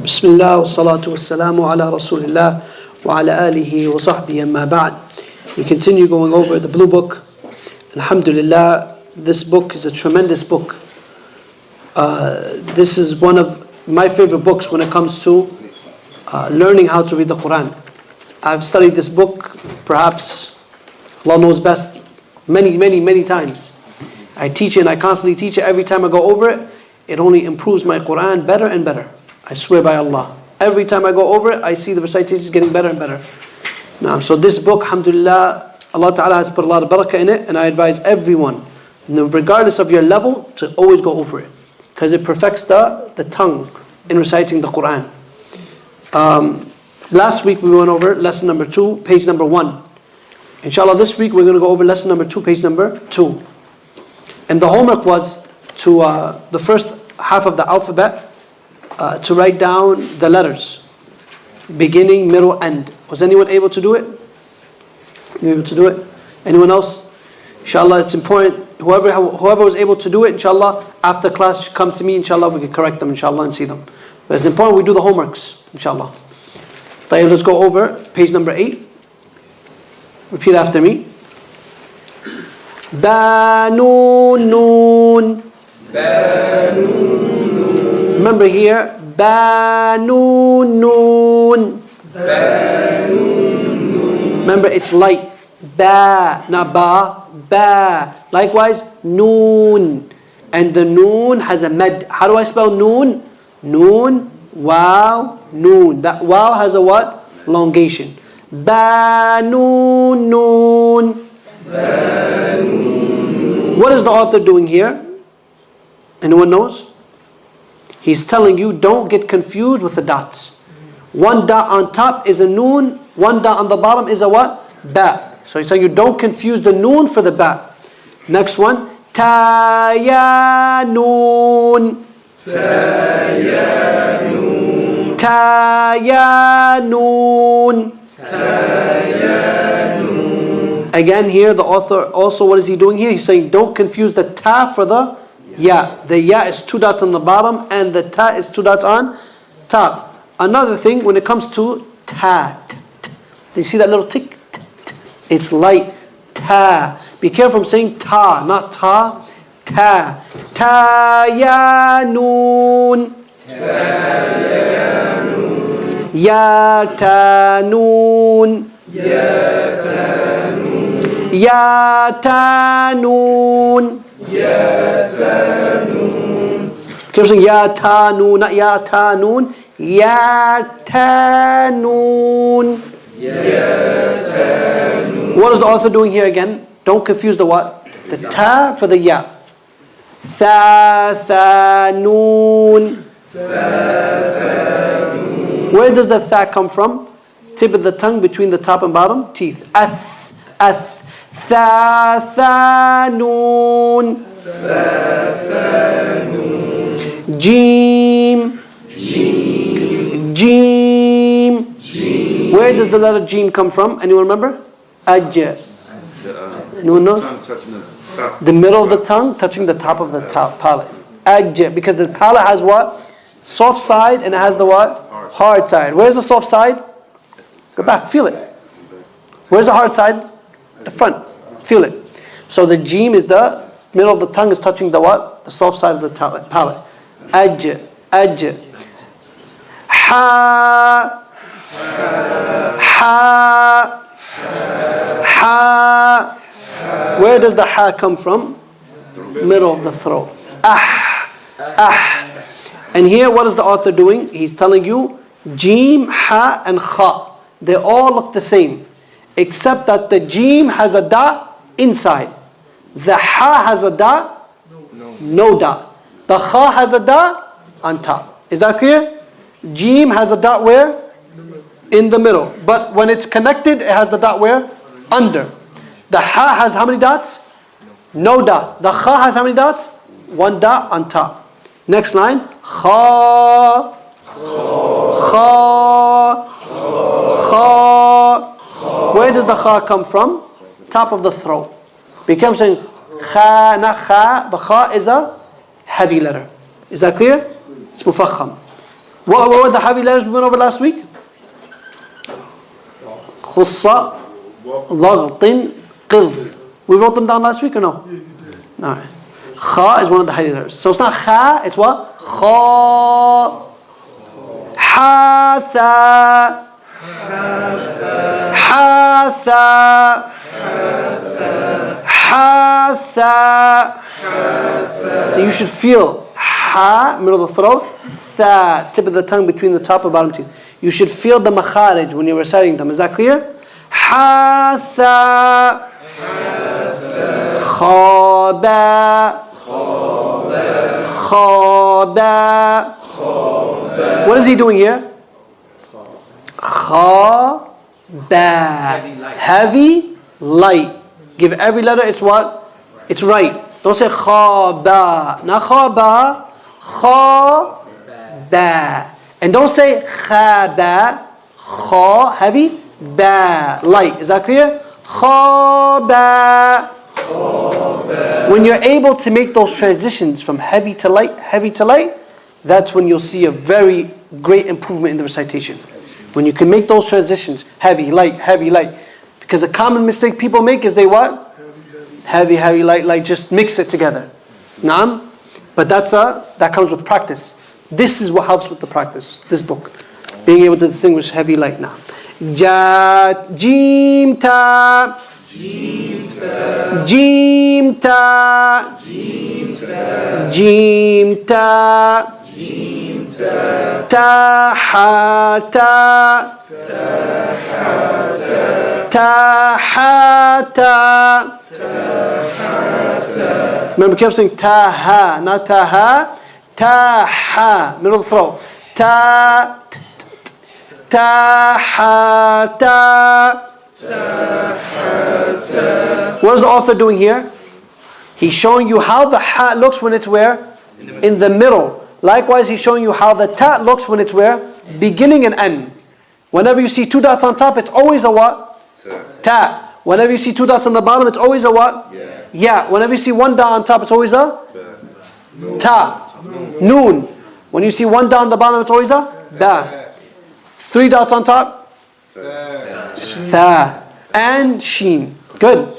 Bismillah wa salatu wa salamu ala Rasulillah wa ala alihi wa sahbihi amma ba'd. We continue going over the blue book. Alhamdulillah, this book is a tremendous book. This is one of my favorite books when it comes to learning how to read the Qur'an. I've studied this book, perhaps Allah knows best, many times. I teach it and I constantly teach it. Every time I go over it, it only improves my Qur'an better and better. I swear by Allah. Every time I go over it, I see the recitations getting better and better. Now, so this book, alhamdulillah, Allah Ta'ala has put a lot of barakah in it, and I advise everyone, regardless of your level, to always go over it. Because it perfects the tongue in reciting the Qur'an. Last week we went over lesson number 2, page number 1. Inshallah, this week we're going to go over lesson number 2, page number 2. And the homework was to the first half of the alphabet, to write down the letters, beginning, middle, end. Was anyone able to do it? You able to do it? Anyone else? Inshallah, it's important. Whoever was able to do it, inshallah, after class, come to me, inshallah, we can correct them, inshallah, and see them. But it's important we do the homeworks, inshallah. Let's go over page number 8. Repeat after me. Ba-nun, nun. Ba-nun. Remember here, ba-nun, nun. Remember, it's light. Ba, not ba, ba. Likewise, noon. And the noon has a med. How do I spell noon? Noon, wow, noon. That wow has a what? Elongation. Ba-nun, noon. What is the author doing here? Anyone knows? He's telling you, don't get confused with the dots. One dot on top is a noon, one dot on the bottom is a what? Ba. So he's saying you don't confuse the noon for the ba. Next one, ta-ya-noon. Ta-ya-noon. Ta-ya-noon. Ta-ya-noon. Again here, the author also, what is he doing here? He's saying don't confuse the ta for the ya. The ya is 2 dots on the bottom and the ta is 2 dots on top. Another thing, when it comes to ta, do you see that little tick? It's light. Ta. Be careful from saying ta, not ta. Ta. Ta-ya-noon. Ta-ya-noon. Ya-ta-noon. Ya-ta-noon. Ya-ta-noon. Ya-ta-noon. Keep saying ya-ta-noon, not ya-ta-noon. Ya-ta-noon. Ya-ta-noon. What is the author doing here again? Don't confuse the what? The ta for the ya. Tha-tha-noon. Tha-tha-noon. Where does the tha come from? Tip of the tongue between the top and bottom teeth. Ath, ath. Tha-tha-noon. Tha-tha-noon. Jeem. Jeem. Jeem. Jeem. Where does the letter jeem come from? Anyone remember? Aj. Anyone know? The middle of the tongue touching the top of the palate. Aj. Because the palate has what? Soft side, and it has the what? Hard side. Where's the soft side? Go back, feel it. Where's the hard side? The front. Feel it. So the jeem is the middle of the tongue is touching the what? The soft side of the palate. Aj. Aj. Ha. Ha. Ha. Where does the ha come from? Middle of the throat. Ah. Ah. And here what is the author doing? He's telling you jeem, ha and kha. They all look the same. Except that the jeem has a da inside. The ha has a da, no da. The kha has a da on top. Is that clear? Jeem has a dot where? In the middle. But when it's connected, it has the dot where? Under. The ha has how many dots? No dot. The kha has how many dots? 1 dot on top. Next line. Kha. Kha. Kha. Where does the kha come from? Top of the throat. Become saying kha, not kha. The kha is a heavy letter. Is that clear? It's mufakham. What were the heavy letters we went over last week? Khussa, Dhagtin, Qidh. We wrote them down last week or no? No. Kha is one of the heavy letters. So it's not Kha, it's what? Kha. Hatha. Hatha. Hatha. So you should feel ha, middle of the throat, tha, tip of the tongue between the top and bottom teeth. You should feel the makharij when you're reciting them. Is that clear? Hatha. Khaba. Khaba. What is he doing here? Khaba. Heavy, light. Give every letter its what? It's right. Don't say khaba. Not khaba. Khaba. And don't say khaba. Kha, heavy. Ba, light. Is that clear? Khaba. When you're able to make those transitions from heavy to light, that's when you'll see a very great improvement in the recitation. When you can make those transitions, heavy, light. Because a common mistake people make is they what? Heavy, light, just mix it together. Naam? But that comes with practice. This is what helps with the practice, this book. Being able to distinguish heavy, light. Naam. Ja, Jim, Ta. Jim, Ta. Jim, Ta. Ta, ha, ta. Ta, ha, ta. Remember, keep saying ta, ha, not ta, ha. Ta, ha, middle of the throat. Ta, ta, ha, ta. What is the author doing here? He's showing you how the ha looks when it's where? In the middle. Likewise, he's showing you how the ta looks when it's where? Beginning and end. Whenever you see two dots on top, it's always a what? Ta. Whenever you see two dots on the bottom, it's always a what? Yeah. Whenever you see one dot on top, it's always a ta. Noon. When you see one dot on the bottom, it's always a ba. Three dots on top? Tha. And sheen. Good.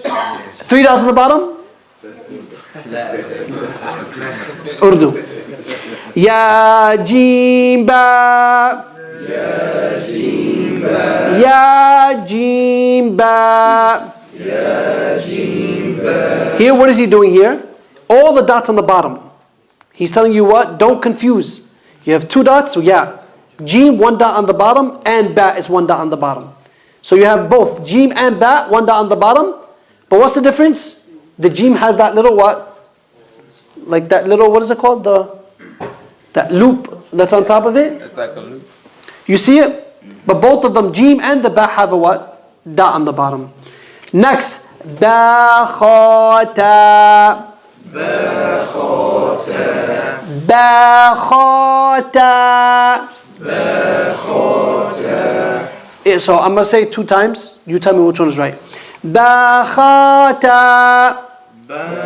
Three dots on the bottom? It's Urdu. Ya Jim Ba. Ya Jim Ba. Ya Jim Ba. Ya Jim Ba. Here, what is he doing here? All the dots on the bottom. He's telling you what? Don't confuse. You have two dots, so yeah. Jim, one dot on the bottom, and Ba is one dot on the bottom. So you have both Jim and Ba, one dot on the bottom. But what's the difference? The Jim has that little what? Like that little, what is it called? That loop that's on top of it? It's like a loop. You see it? But both of them, Jim and the Ba, have a what? Dot on the bottom. Next, Ba Khata. Ba Khata. Ba Khata. Ba Khata. So I'm going to say it 2 times. You tell me which one is right. Ba Khata.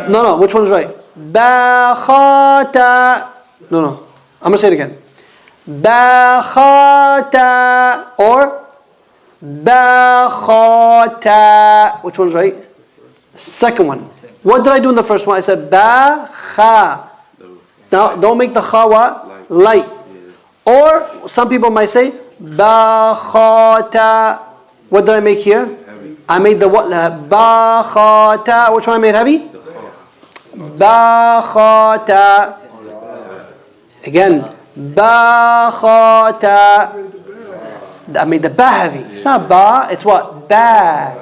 No, which one is right? Ba Khata. No. I'm going to say it again. Ba Khata. Or Ba Khata. Which one's right? Second one. What did I do in the first one? I said Ba Kha. Now, don't make the Kha what? Light. Or some people might say Ba Khata. What did I make here? I made the what? Ba Khata. Which one I made heavy? Ba Khata. Again. Ba Khata. I made the Ba heavy. It's not Ba, it's what? Ba.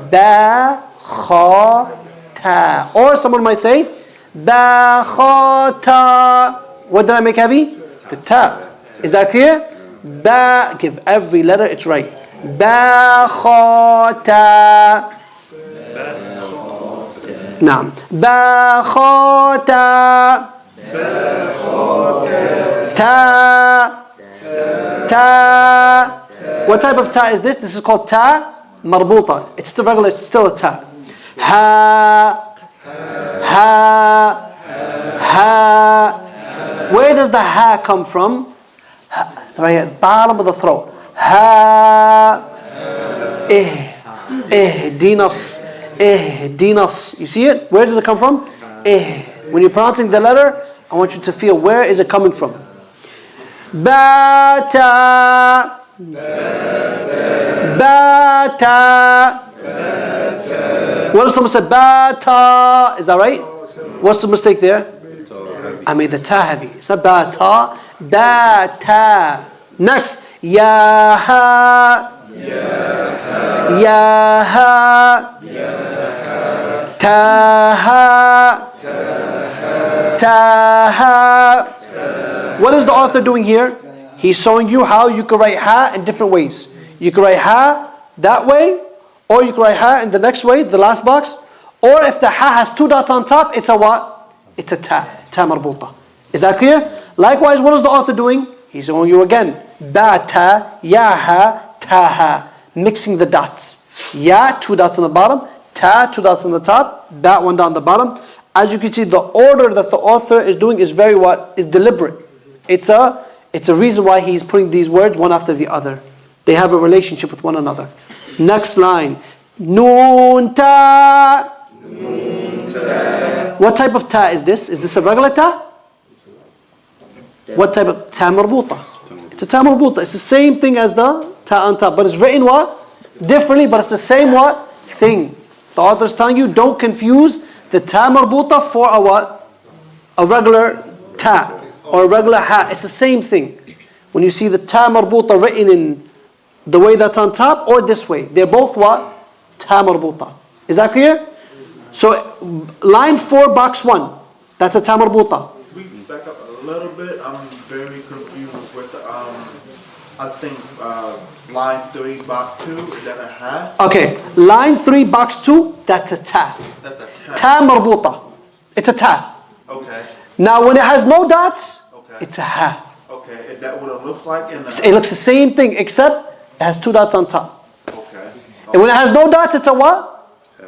Ba Khata. Or someone might say Ba Khata. What did I make heavy? The Ta. Is that clear? Ba, give every letter its right. Ba Khata. Naam. Ba Khata. Ta. Ta. What type of ta is this? This is called ta marbuta. It's still regular, it's still a ta. Ha. Ha. Ha. Where does the ha come from? Right here, bottom of the throat. Ha. Ihdinas. Ihdinas. You see it? Where does it come from? When you're pronouncing the letter, I want you to feel where is it coming from. Bata. Bata. What if someone said bata? Is that right? What's the mistake there? I made the ta heavy. It's not bata. Bata. Next. Yaha. Yaha. Taha. Taha. What is the author doing here? He's showing you how you can write ha in different ways. You can write ha that way, or you can write ha in the next way, the last box. Or if the ha has 2 dots on top, it's a what? It's a ta. Ta marbuta. Is that clear? Likewise, what is the author doing? He's showing you again. Bata, yaha, taha. Mixing the dots. Ya, 2 dots on the bottom. Ta, 2 dots on the top. That 1 down the bottom. As you can see, the order that the author is doing is very what? Is deliberate. It's a reason why he's putting these words one after the other. They have a relationship with one another. Next line. Noon ta. What type of ta is this? Is this a regular ta? What type of ta marbuta? It's a ta marbuta. It's the same thing as the ta on top, but it's written what? Differently, but it's the same what? Thing. The author is telling you, don't confuse the ta marbuta for a what? A regular ta or a regular ha. It's the same thing. When you see the ta marbuta written in the way that's on top or this way, they're both what? Ta marbuta. Is that clear? So line 4, box 1, that's a ta marbuta. We back up a little bit. I'm very confused with the, I think line 3, box 2, is that a ha? Okay, line 3, box 2, that's a ta. That's a ha. Ta marbuta. It's a ta. Okay. Now when it has no dots, Okay. it's a ha. Okay. Is that what it looks like in the? It looks the same thing except it has 2 dots on top. Okay. And when it has no dots, it's a what?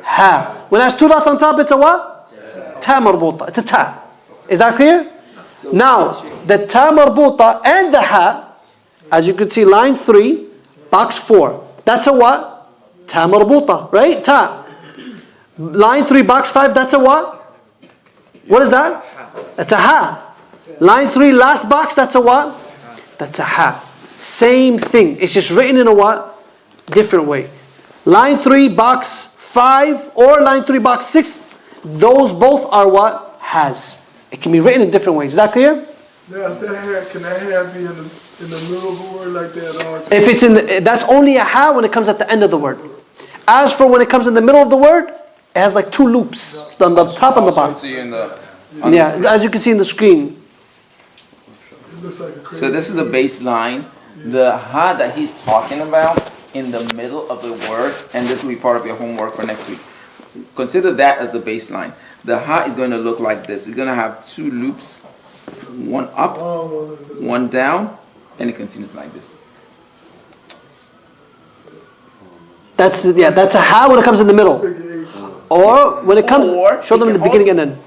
Ha. When it has 2 dots on top, it's a what? Ta marbuta. It's a ta. Is that clear? Now, the ta marbuta and the ha, as you can see, line 3, box 4, that's a what? Ta marbuta, right? Ta. Line 3, box 5, that's a what? What is that? That's a ha. Line 3, last box, that's a what? That's a ha. Same thing. It's just written in a what? Different way. Line 3, box 5, or line 3, box 6, those both are what? Has. It can be written in different ways. Is that clear? Now, can that have be in the middle of a word like that? If it's in the, that's only a ha when it comes at the end of the word. As for when it comes in the middle of the word, it has like 2 loops on the top and the bottom. Yeah, as you can see in the screen. It looks like a crazy. So this is the baseline. The ha that he's talking about in the middle of the word, and this will be part of your homework for next week. Consider that as the baseline. The ha is going to look like this. It's going to have 2 loops, 1 up, 1 down, and it continues like this. That's a ha when it comes in the middle. Or when it comes, Or show them in the beginning and then.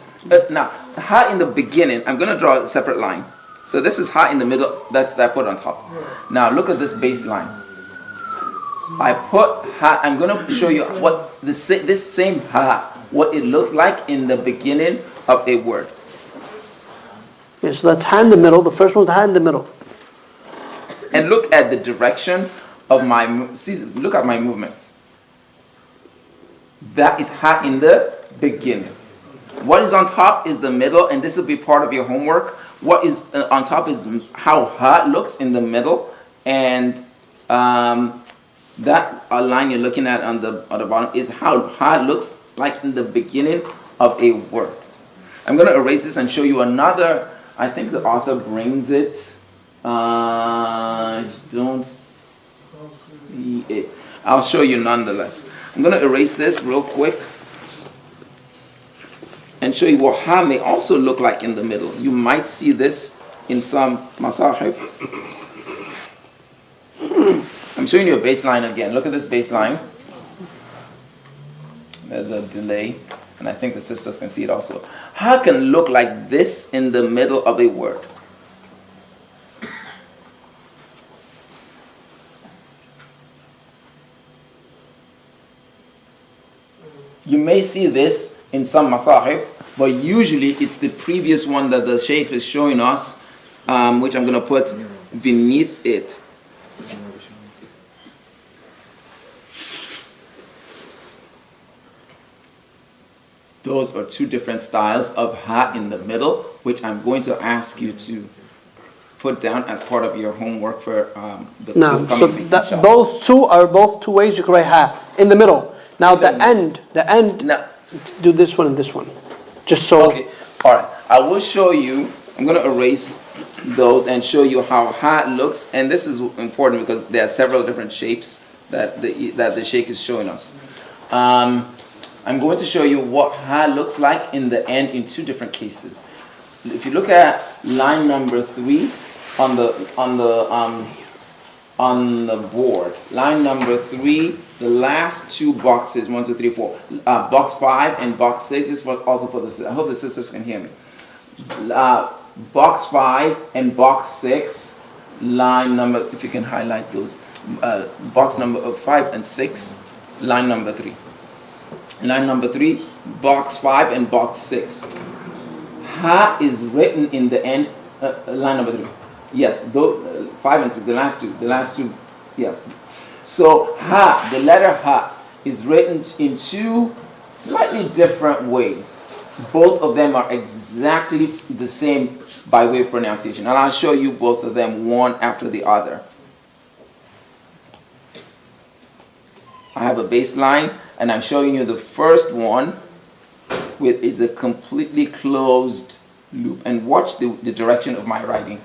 Now, ha in the beginning, I'm going to draw a separate line. So this is ha in the middle, that's that I put on top. Now look at this baseline. I put ha, I'm going to show you what this same ha, what it looks like in the beginning of a word. Yeah, so that's ha in the middle. The first one's the ha in the middle. And look at the direction of my, look at my movements. That is ha in the beginning. What is on top is the middle, and this will be part of your homework. What is on top is how ha looks in the middle, and that line you're looking at on the bottom is how ha looks like in the beginning of a word. I'm going to erase this and show you another. I think the author brings it. Don't see it. I'll show you nonetheless. I'm going to erase this real quick and show you what ha may also look like in the middle. You might see this in some masahif. I'm showing you a baseline again. Look at this baseline. There's a delay, and I think the sisters can see it also. Ha can look like this in the middle of a word. You may see this in some masahib, but usually it's the previous one that the Shaykh is showing us, which I'm going to put beneath it. Those are two different styles of ha in the middle, which I'm going to ask you to put down as part of your homework for Now, this so coming week, that inshallah. both two ways you can write ha in the middle. Now the end, Now, do this one and this one, just so. okay, all right. I will show you. I'm going to erase those and show you how ha looks. And this is important because there are several different shapes that the Sheikh is showing us. I'm going to show you what ha looks like in the end in two different cases. If you look at line number 3 on the board, line number 3, the last two boxes, 1, 2, 3, 4, box 5 and box 6. This was also for the sisters. I hope the sisters can hear me. Box 5 and box 6, line number, if you can highlight those, box number 5 and 6, line number 3. Line number 3, box 5 and box 6. Ha is written in the end, line number 3. Yes, 5 and 6, the last two, yes. So ha, the letter ha, is written in two slightly different ways. Both of them are exactly the same by way of pronunciation. And I'll show you both of them one after the other. I have a baseline, and I'm showing you the first one, which is a completely closed loop. And watch the direction of my writing.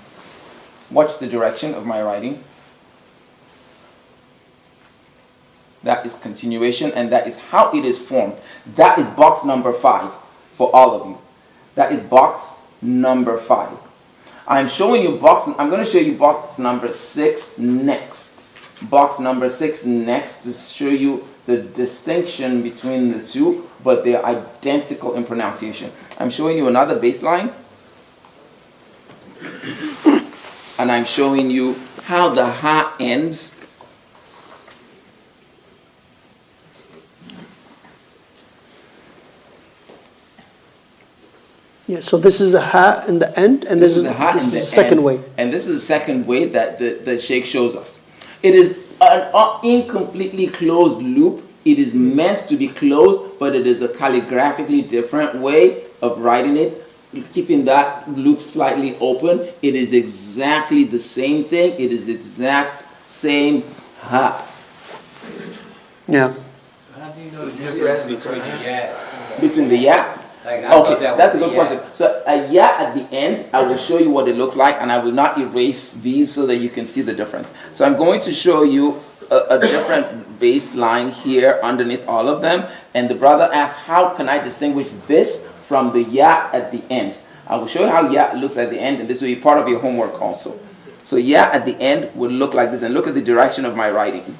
Watch the direction of my writing. That is continuation, and that is how it is formed. That is box number 5 for all of you. That is box number 5. I'm going to show you box number 6 next. Box number 6 next to show you the distinction between the two, but they're identical in pronunciation. I'm showing you another baseline, and I'm showing you how the ha ends. Yeah, so this is a ha in the end, and this is the second way. And this is the second way that the Sheikh shows us. It is an incompletely closed loop. It is meant to be closed, but it is a calligraphically different way of writing it, keeping that loop slightly open. It is exactly the same thing. It is exact same ha. Yeah. How do you know the difference between the ya? Between the ya? Like, I thought Okay, that that's a was good the ya. question. So a ya at the end, I will show you what it looks like, and I will not erase these so that you can see the difference. So I'm going to show you a different baseline here underneath all of them. And the brother asked, how can I distinguish this from the ya at the end? I will show you how ya looks at the end, and this will be part of your homework also. So ya at the end will look like this, and look at the direction of my writing.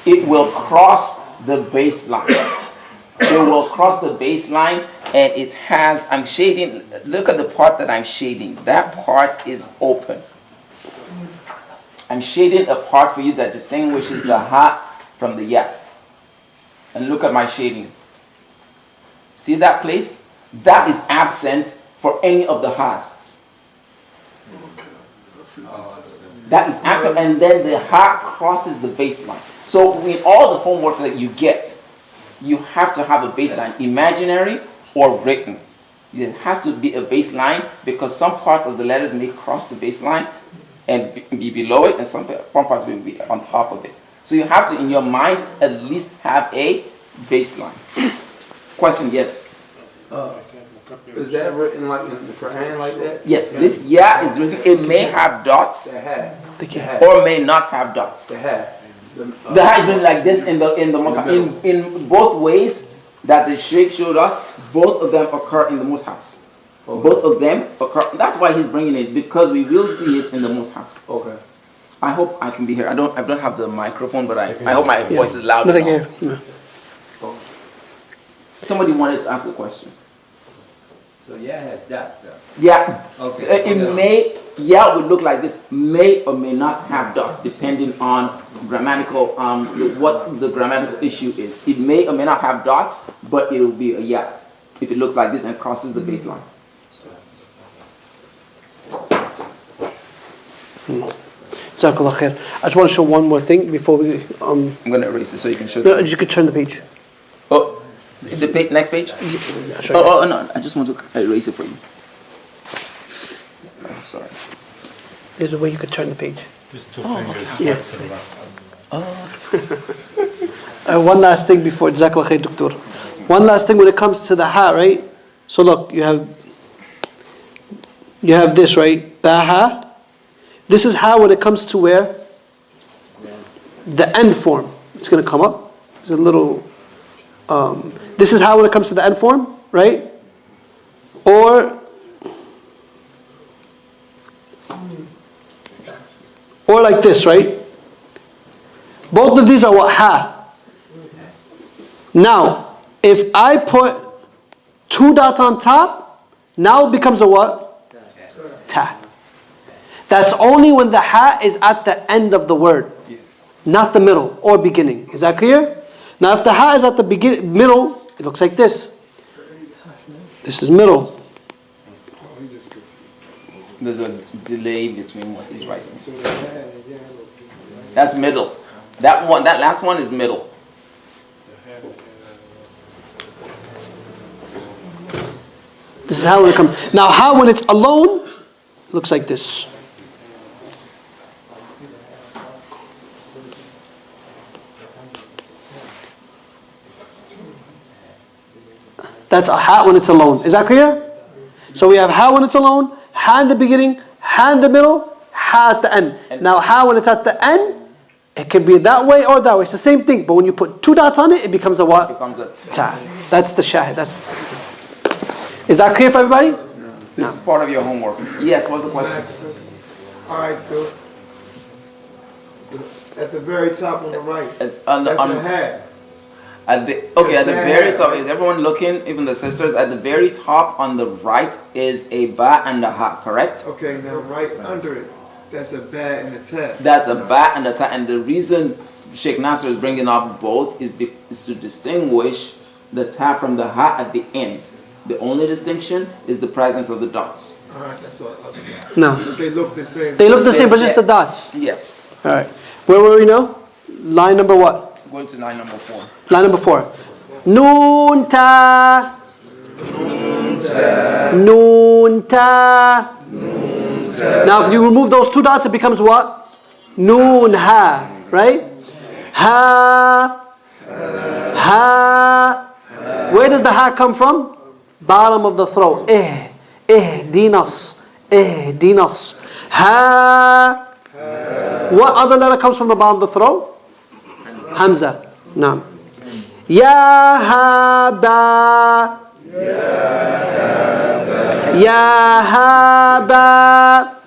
It will cross the baseline. It will cross the baseline, and it has, I'm shading, look at the part that I'm shading. That part is open. I'm shading a part for you that distinguishes the ha from the ya. And look at my shading. See that place? That is absent for any of the ha's. That is absent, and then the ha crosses the baseline. So in all the homework that you get, you have to have a baseline, imaginary or written. It has to be a baseline because some parts of the letters may cross the baseline and be below it, and some parts will be on top of it. So you have to, in your mind, at least have a baseline. Question, yes? Is that written like in the Qur'an like that? Yes, this ya is written. It may have dots or may not have dots. The ha. The ha is written like this in the Mus'haf. In both ways that the Sheikh showed us, both of them occur in the Mus'hafs. Okay. Both of them occur. That's why he's bringing it, because we will see it in the Mus'hafs. Okay. I hope I can be here. I don't have the microphone, but I hope my voice is loud Nothing enough. here. No. Somebody wanted to ask a question. So yeah has dots though. Yeah. Okay. It may, yeah, would look like this. May or may not have dots, depending on grammatical, what the grammatical issue is. It may or may not have dots, but it will be a yeah if it looks like this and crosses the baseline. Jazakallah khair. I just want to show one more thing before we. I'm going to erase it so you can show. No, you could turn the page. Oh, the page, next page. I'll show you. Oh, no, I just want to erase it for you. Oh, sorry. There's a way you could turn the page. Just 2 fingers. Yes. to the left. One last thing before Jazakallah khair, Doctor. One last thing when it comes to the ha, right? So look, you have this, right? Baha. This is how when it comes to where? The end form. It's going to come up. There's a little. This is how when it comes to the end form, right? Or like this, right? Both of these are what? Ha. Now, if I put 2 dots on top, now it becomes a what? Ta. That's only when the ha is at the end of the word. Yes. Not the middle or beginning. Is that clear? Now if the ha is at the middle, it looks like this. This is middle. There's a delay between what he's writing. That's middle. That last one is middle. This is how it comes. Now how when it's alone, it looks like this. That's a ha when it's alone. Is that clear? So we have ha when it's alone, ha in the beginning, ha in the middle, ha at the end. Now ha when it's at the end, it can be that way or that way. It's the same thing, but when you put 2 dots on it, it becomes a what? It becomes a Ta. That's the shahid. Is that clear for everybody? This is part of your homework. Yes, what's the question? All right, good. At the very top on the right, On the, that's on, a hat. at the very top, is everyone looking, even the sisters? At the very top on the right is a ba and a ha, correct? Okay, now right under it, that's a ba and a ta. That's a ba and a ta. And the reason Sheikh Nasser is bringing up both is to distinguish the ta from the ha at the end. The only distinction is the presence of the dots. All right, that's all. No. They look the same. They look the same, but just the dots. Yes. All right. Where were we now? Line number what? Going to line number 4. Line number 4. Noon ta. Noon ta. Now if you remove those 2 dots, it becomes what? Noon ha. Right? Ha. Ha. Where does the ha come from? Bottom of the throat. Dinas. Dinas. Ha. What other letter comes from the bottom of the throat? Hamza. Naam. Ya ha ba. Ya ha ba.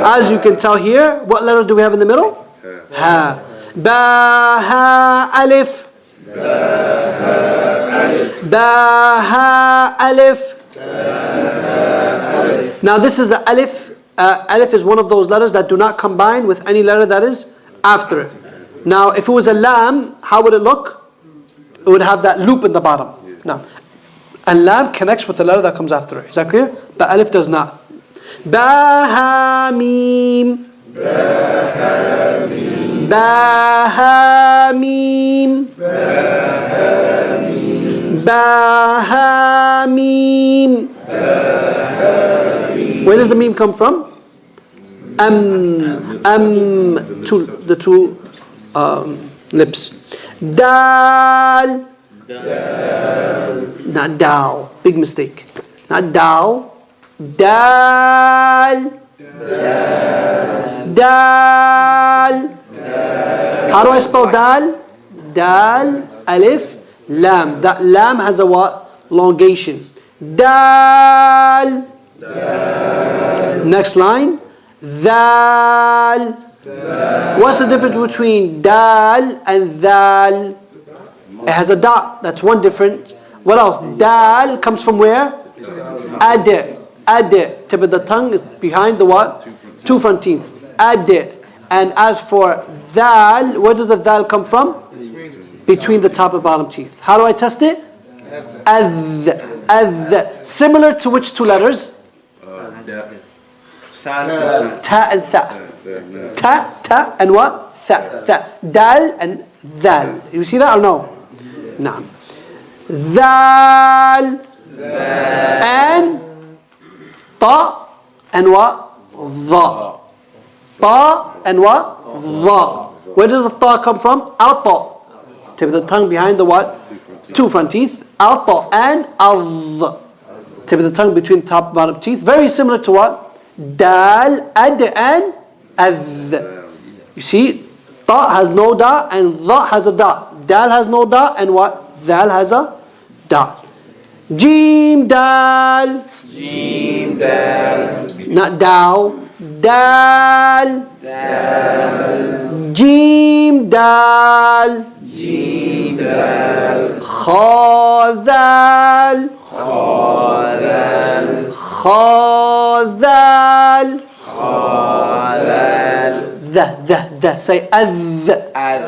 As you can tell here, what letter do we have in the middle? Ha. Ba ha alif. Ba ha alif. Now this is a alif. Alif is one of those letters that do not combine with any letter that is after it. Now if it was a lam, how would it look? It would have that loop in the bottom. Now, and lam connects with the letter that comes after it. Is that clear? But alif does not. Ba ha mim. Ba ha mim. Ba ha mim. Ba ha mim. Where does the meme come from? The two lips. Dal. Not dal. Big mistake. Not dal. Dal. Dal. How do I spell dal? Dal, alif, lam. That lam has a what? Elongation. Dal. Next line. Dal. What's the difference between dal and dal? It has a dot. That's one difference. What else? Dal comes from where? Ad. Tip of the tongue is behind the what? Two front teeth. Ad. And as for dal, where does the dal come from? Between the top and bottom teeth. How do I test it? Ad. Similar to which two letters? Ta and tha. Ta and what? Tha. Dal and dal. You see that or no? No. Dal and ta and what? Dha. Ta and what? Dha. Where does the ta come from? Al-ta. Tip of the tongue behind the what? Two front teeth. Al-ta and al. Tip of the tongue between top and bottom teeth. Very similar to what? Dal, ad and adh. You see, ta has no da and dha has a da. Dal has no da and what? Zal has a da. Jim dal. Jim dal. Not dal. Dal. Dal. Jim dal. Jim dal. Kha dal. Khadal. Khadal. Khadal. The. Say adh. Ad.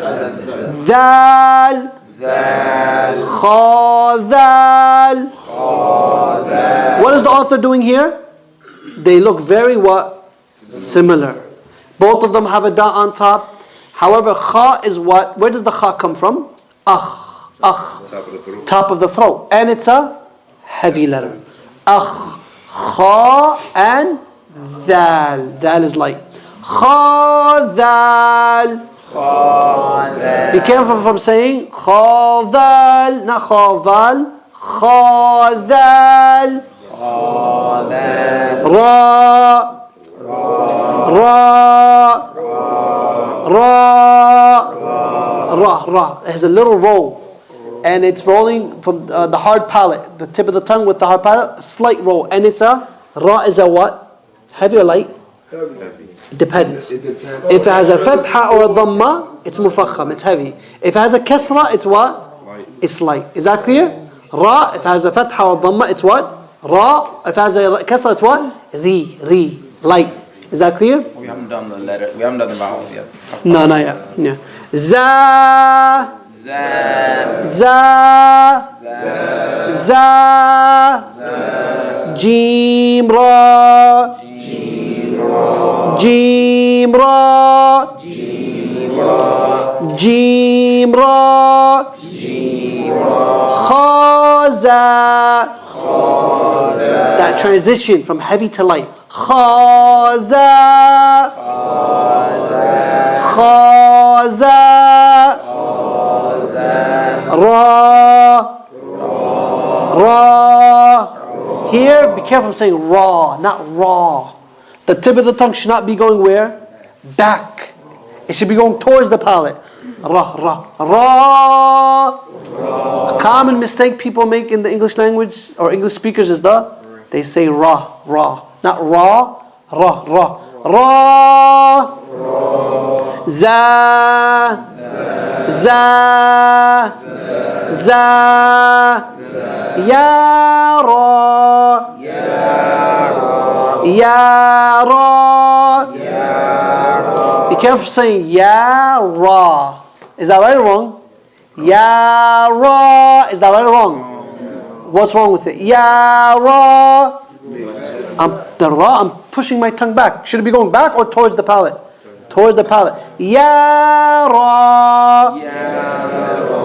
Dal. Dal. Khadal. Khadal. What is the author doing here? They look very what? Similar. Both of them have a da on top. However, kha is what? Where does the kha come from? Akh. Top of the throat. And it's a heavy letter. Akh. Kha and dal. Dal is light. Khadal. Be careful from saying khadal, not khadal. Khadal. Ra. It has a little roll. And it's rolling from the hard palate, the tip of the tongue with the hard palate, a slight roll. And it's a, ra is a what? Heavy or light? Heavy. It depends. If it has a fatha or a dhamma, it's mufakham, it's heavy. If it has a kasra, it's what? It's light. Is that clear? Ra, if it has a fatha or dhamma, it's what? Ra. If it has a kasra, it's what? Ri, light. Is that clear? We haven't done the letter. We haven't done the vowels yet. No, not yet. Yeah. Za. Za. Za. Jim ra. Jim ra. Jim ra. Khaza. That transition from heavy to light. Khaza. Khaza. Ra. Here, be careful of saying raw, not raw. The tip of the tongue should not be going where? Back. It should be going towards the palate. Ra. A common mistake people make in the English language or English speakers is they say ra. Not raw, ra. Za. Ya ra. Be careful saying ya ra. Is that right or wrong? Ya ra. Is that right or wrong? What's wrong with it? Ya ra. I'm pushing my tongue back. Should it be going back or towards the palate? Towards the palate. Ya ra.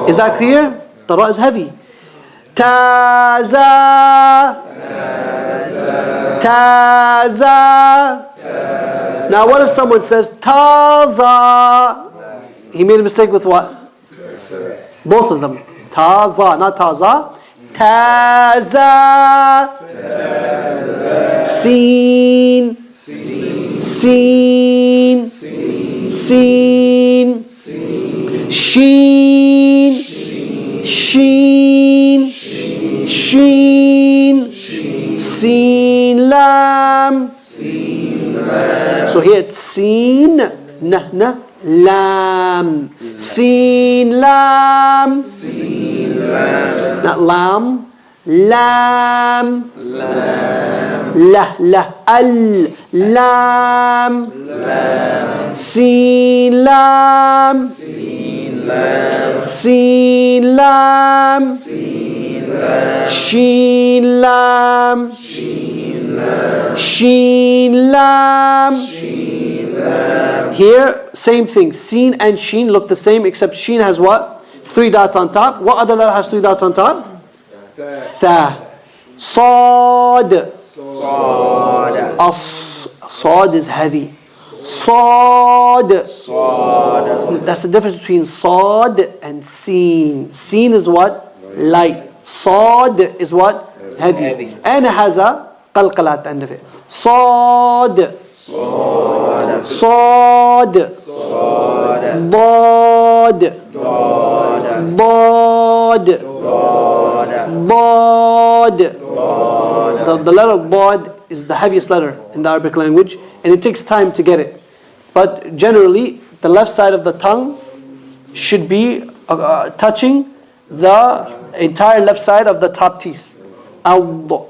Is that clear? The ra is heavy. Taza. Now what if someone says taza? He made a mistake with what? Both of them. Taza, not taza. Taza. Seen. Sheen. Seen lam. So here it's seen, na, Lam. Sin lam. Not lam. Lam. La. Al. Lam. Sin lam. Sin lam. Shin lam. Shin lam. Here, same thing. Seen and sheen look the same, except sheen has what? 3 dots on top. What other letter has 3 dots on top? Tha. Sad. Sad is heavy. Sad. That's the difference between sad and seen. Seen is what? Light. Sad is what? Heavy. And it has a qalqala at the end of it. Sad. Sad. Dad. The letter Dad is the heaviest letter in the Arabic language, and it takes time to get it. But generally, the left side of the tongue should be touching the entire left side of the top teeth. Al-Dad.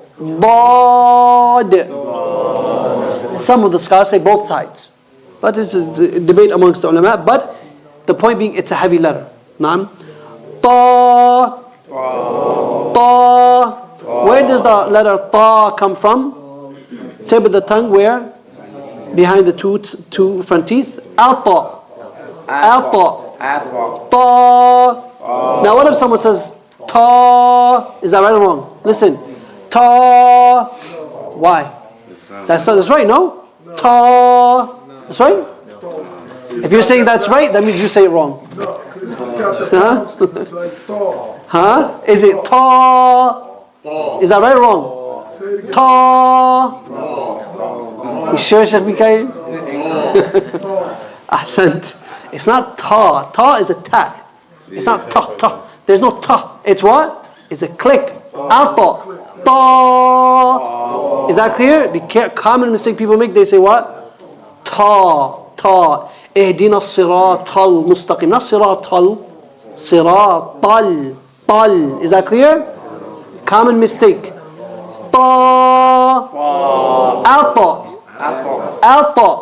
Some of the scholars say both sides, but it's a debate amongst the ulama. But the point being, it's a heavy letter. Naam. Ta. Ta. Where does the letter ta come from? Tip of the tongue, where? Behind the two front teeth. Al-ta. Al-ta. Ta. Now what if someone says ta? Is that right or wrong? Listen. Ta. Why? That's right, no? Ta. That's right? If you're saying that's right, that means you say it wrong. No, because it's got the bounce. It's like thaw. Huh? Is it ta? Is that right or wrong? Say it again. Ta. You sure, Sheikh Mikael? Ahsant. It's not ta. Ta is a ta. It's not ta. There's no ta. It's what? It's a click. Alta. Ta. Is that clear? The common mistake people make, they say what? Ta. Ihdina as-siratal mustaqim. Not siratal. Siratal. Tal. Is that clear? Common mistake. Ta. Alta. Ta.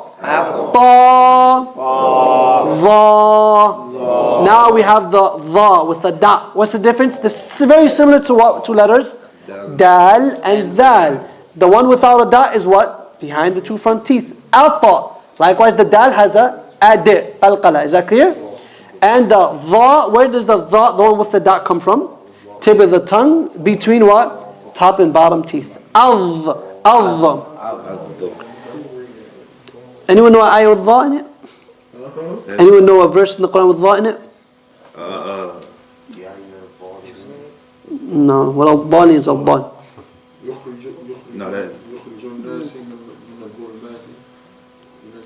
Dha. Now we have the dha with the da. What's the difference? This is very similar to what? 2 letters? Dal and dal. The one without a da is what? Behind the 2 front teeth. Alta. Likewise, the dal has a ad, qalqala. Is that clear? And the dha, where does the dha, the one with the dot, come from? Tip of the tongue, between what? Top and bottom teeth. Al. Anyone know an ayah with dha in it? Anyone know a verse in the Qur'an with dha in it? No. Well, al-dhan is al-dhan. No, that.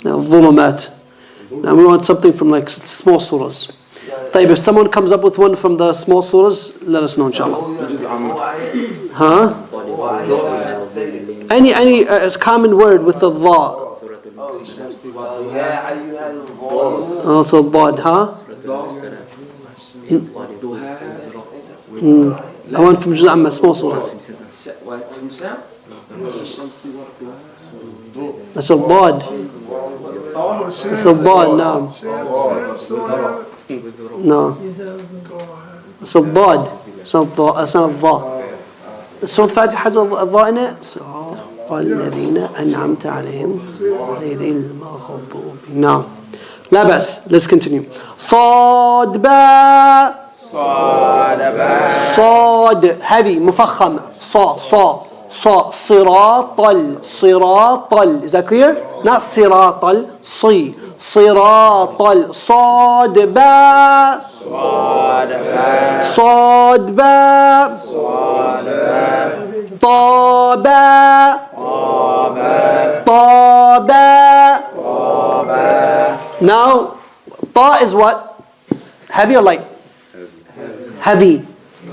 Dhulumat. Now we want something from like small surahs. If someone comes up with one from the small surahs, let us know, inshallah. Huh? Any common word with the dha. Also dad, huh? I want from Juz'amma, small surahs. That's a dad. That's a dad, no. No. It's a dad. It's not a dha. Surah Al-Fatiha has a dha in it? الذين أنعمت عليهم غير المغضوب. No. لا بأس. Let's continue. صاد با. صاد heavy مفخم. صراط. Is that clear? Not صراط. صراط. صاد با. طابا. Now, ta is what? Heavy or light? Heavy.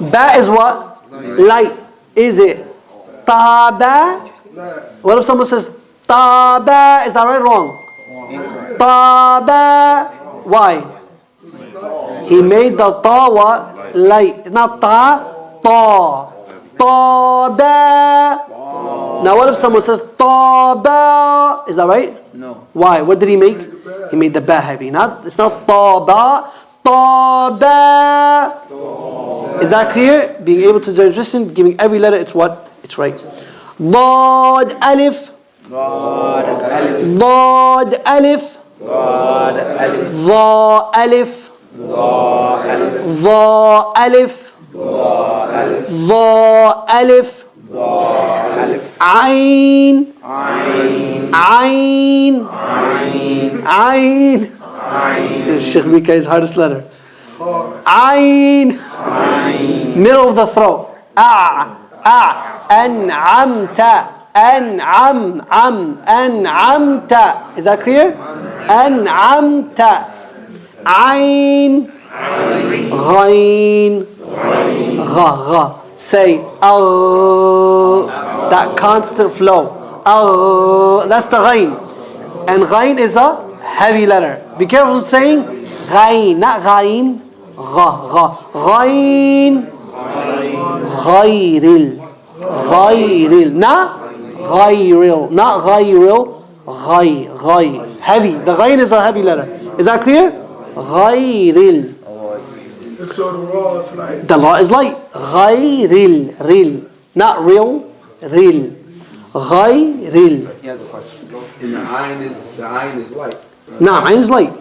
Ba is what? Light. Is it taba? What if someone says taba? Is that right or wrong? Taba. Why? He made the ta what? Light. Not ta, ta. Ta ba. Now what if someone says ta ba? Is that right? No. Why? What did he make? He made the ba heavy. It's not ta ba. Ta ba. Is that clear? Being able to listen, giving every letter its what? It's right. Dad alif. Dad alif. Dha alif. Dha alif. Dha alif. Ain. Ain. Ain. Sheikh Mika is hardest letter. Ain. Middle of the throat. An'amta. An'amta. Is that clear? An'amta. Ain. Ghain. Gha. Say that constant flow. That's the ghain. And ghain is a heavy letter. Be careful saying ghain, not ghain. Gha. Ghain. Ghayril. Ghayril. Not ghayril. Not ghayril. Ghay. Heavy. The ghain is a heavy letter. Is that clear? Ghayril. And so the law is like. The law is light. Ghayril. Ril. Not real. Ril. Ghayril. He has a question. And the iron is light. Naam, ayn is light.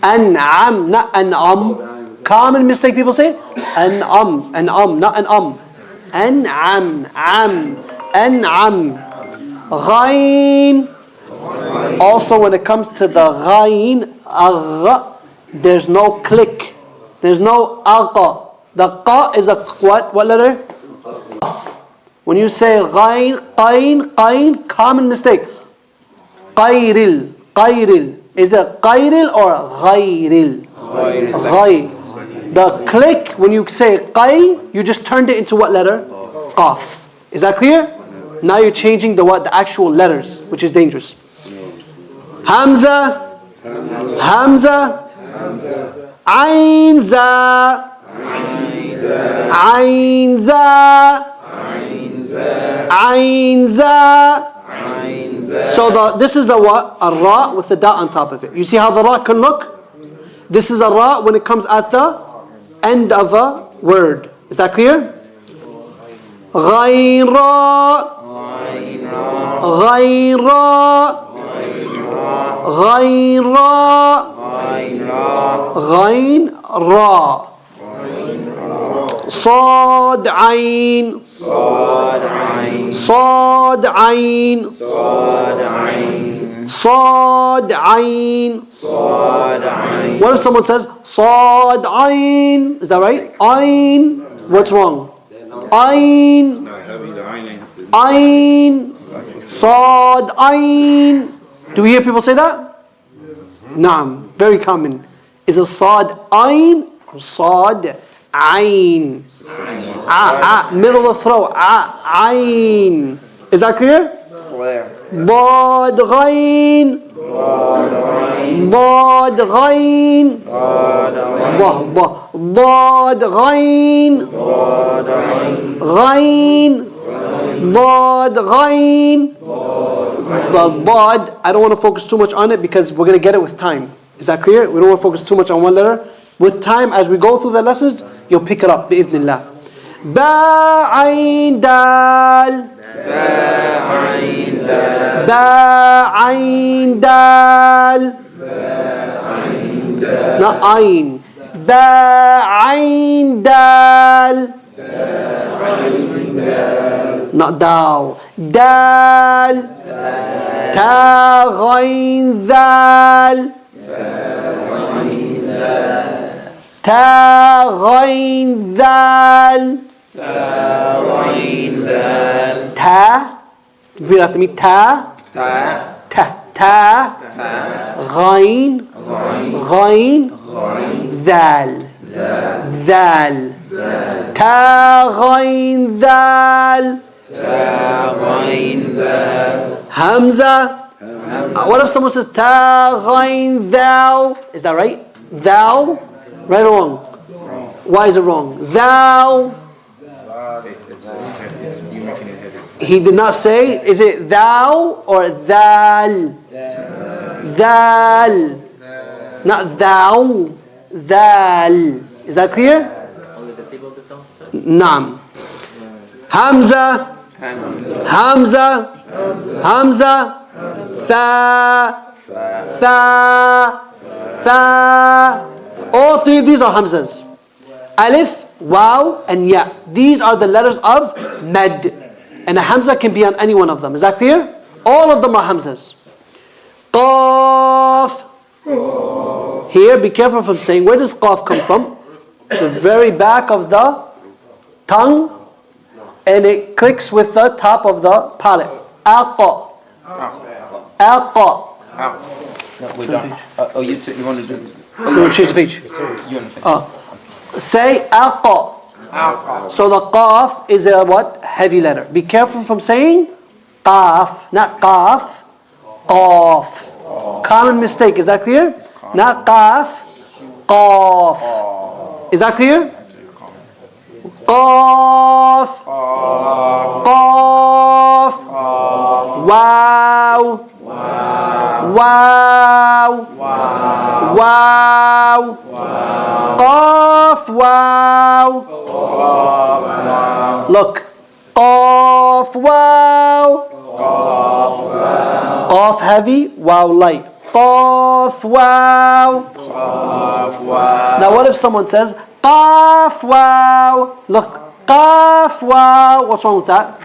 An'am, not an'am. Common mistake people say. An'am, not an'am. An'am, an'am. Ghain. Also when it comes to the ghain, there's no click. There's no aqa. The qa is a what? What letter? When you say ghain, qayn, common mistake. Qayril. Is it qayril or ghayril? Ghay. The click, when you say qay, you just turned it into what letter? Qaf. Is that clear? Now you're changing the actual letters, which is dangerous. Hamza. Ain za. So this is a what? A ra with the da on top of it. You see how the ra can look? This is a ra when it comes at the end of a word. Is that clear? Ghayn ra. Ghayn ra. Ghayn ra. Ghayn ra. صاد عين. صاد عين. صاد عين. صاد عين. What if someone says صاد عين? Is that right? Ain. What's wrong? Ain. Ain. صاد عين. Do we hear people say that? Naam. Very common. Is it صاد عين or صاد Ain. Middle of the throat. Ain. Is that clear? Where? Dad ghain. Dad ghain. Dad ghain. Ghain. Dad ghain. The dad, I don't want to focus too much on it because we're going to get it with time. Is that clear? We don't want to focus too much on one letter. With time, as we go through the lessons, you'll pick it up, bi'idhnillah. Ba'ain dal. Ba'ain dal. Ba'ain dal. Not ain. Ba'ain dal. Not dal. Dal. Ta ghain dal. Ta ghain dal. Ta. Repeat after me. Ta. Ghain. Ghain. Dal. Dal. Ta ghain dal. Hamza. What if someone says ta, ghain, thou? Is that right? Thou? Right or wrong? Why is it wrong? Thou. He did not say, is it thou or thal? Thal. Not thou. Thal. Is that clear? Naam. Hamza. Hamza. Hamza. Tha. Tha. Tha. All three of these are Hamzas. Alif, Waw, and Ya. These are the letters of Mad. And a Hamza can be on any one of them. Is that clear? All of them are Hamzas. Qaf. Here, be careful from saying, where does Qaf come from? The very back of the tongue. And it clicks with the top of the palate. Aqa. Aqa. No, we don't. Oh, you want to do this? You want to change the page? You want to Say Aqa. So the Qaf is a what? Heavy letter. Be careful from saying Qaf, not Qaf. Qaf. Common mistake. Is that clear? Not Qaf. Qaf. Is that clear? Qaf. Qaf. Wow. Wow. Wow. Qaf. Wow. Look. Qaf. Wow. Qaf heavy. Wow light. Qaf. Wow. Now what if someone says Qaf. Wow. Look. Qaf. Wow. What's wrong with that?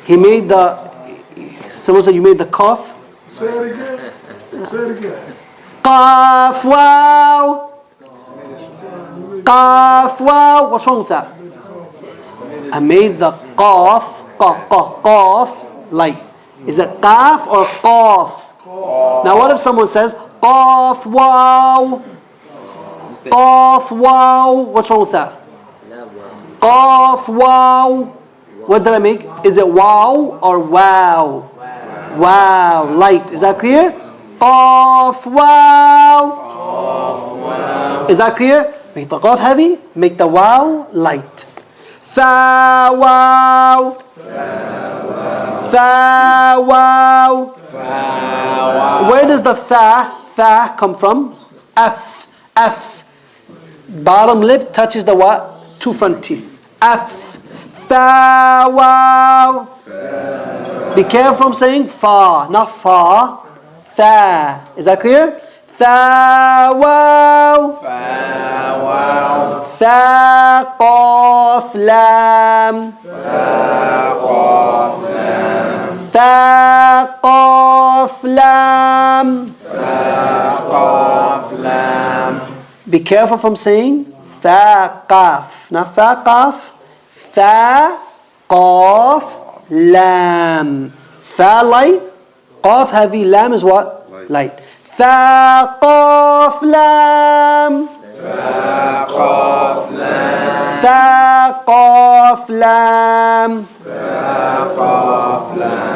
He made the. Someone said you made the cough. Say it again. Say it again. Qaf. Wow. Qaf. Wow. What's wrong with that? I made the qaf. Qaf light. Is it qaf or qaf? Now what if someone says qaf. Wow. Qaf. Wow. What's wrong with that? Qaf. Wow. What did I make? Is it wow or wow? Wow. Light. Is that clear? Qaf. Wow. Is that clear? Make the qaf heavy. Make the wow light. Tha. Wow. Tha. Wow. Where does the tha come from? F. Bottom lip touches the what? Two front teeth. F. Tha. Wow. Be careful from saying fa, not fa. Tha. Is that clear? Tha. Wow. Tha. Qaf. Lam. Tha. Qaf. Lam. Be careful from saying tha. Qaf, not fa. Qaf. Tha. Qaf. Lam. Tha light. Qaf heavy. Lam is what? Light. Tha. Qaf. Lam. Tha. Qaf. Lam.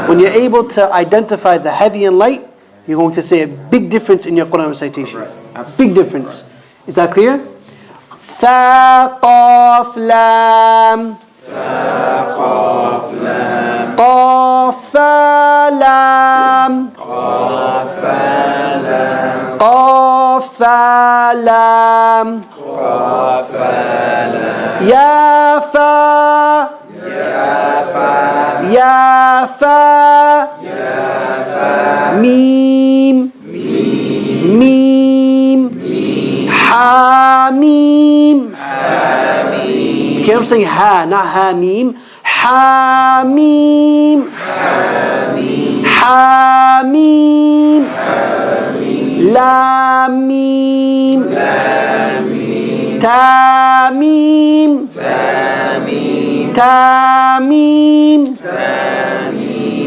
When you're able to identify the heavy and light, you're going to see a big difference in your Qur'an recitation. Big difference. Is that clear? Tha. Qaf. Lam. Qaf. Fa. Lam. Qaf. Fa. Lam. Ya. Fa. Ya. Fa. Mim. Ha. Mim. Okay, I'm saying ha, not ha mim. Ha mim. Ha mim. La mim. Ta mim. Ta mim.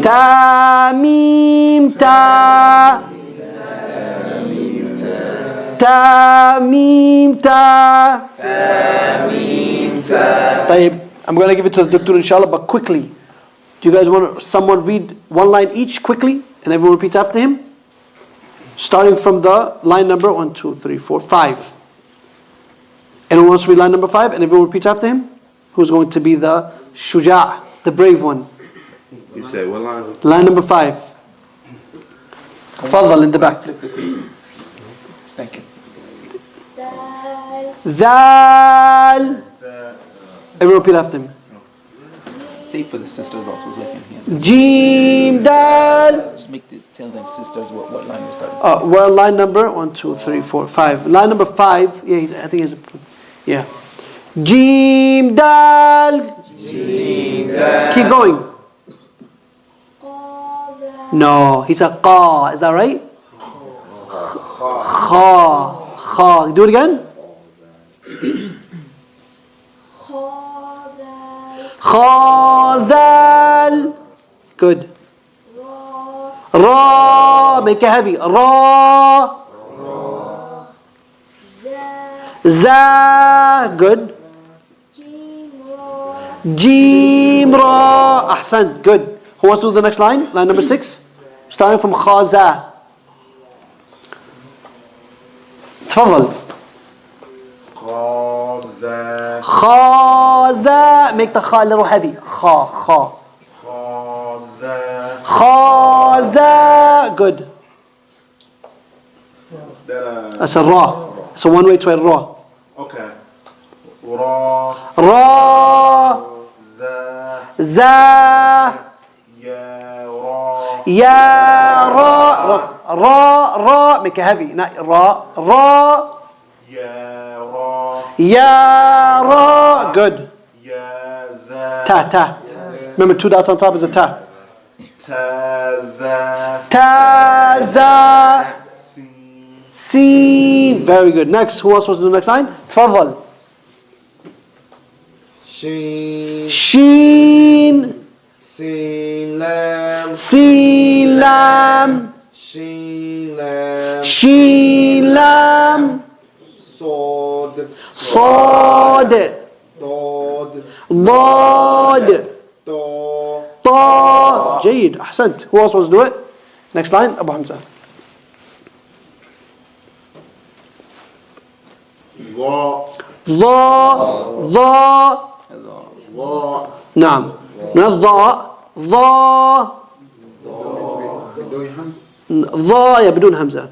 Ta mim. Ta. Ta mim. Ta. I'm going to give it to the doctor inshallah, but quickly. Do you guys want someone read one line each quickly? and everyone repeats after him. Starting from the line number 1, 2, 3, 4, 5. Anyone wants to read line number 5 and everyone repeats after him? Who's going to be the shuja', the brave one? You say what line? Line number 5. Tafadhal in the back. Thank you. Dal. Everyone repeat after him. Say for the sisters also so they can hear. Jim dal. Just tell them sisters what line we're starting. We're on line number 1, 2, 3, 4, 5. Line number 5. Yeah, I think he's yeah. Jim dal. Jim dal. Keep going. No, he said qa. Is that right? Kha. Kha. Do it again. Khadal. Good. Ra. Make it heavy. Ra. Za. Good. Jim Ra. Ahsan. Good. Who wants to do the next line? Line number 6. Starting from Khaza. تفضل. Khaza. Khaza. Make the kha a little heavy. Kha. Kha. Khaza. Khaza. Good. That's a ra. So one way to a ra. Okay. Ra. Ra. Za. Za. Ya. Ra. Ya. Ra. Ra. Ra. Make it heavy. Not ra. Ra. Ya. Ra. Ya. Ra. Good. Ya. Za. Ta. Ta. Remember 2 dots on top is a ta. Ta. Za. Ta. Za. Sin. Seen. Very good. Next. Who else wants to do the next line? Tfadhal. Shin. Sheen. Sin. Lam. Seen. Lam. Shin. Lam. Sheen. Lam. Sod. Sod. Dod. Dod. Do. Ta. Jayid. Ahsant. Who else wants to do it? Next line. Abu Hamza. Va. Dha. Dha. Va. نعم. من الضاء. ضا. ضا يا بدون همزة.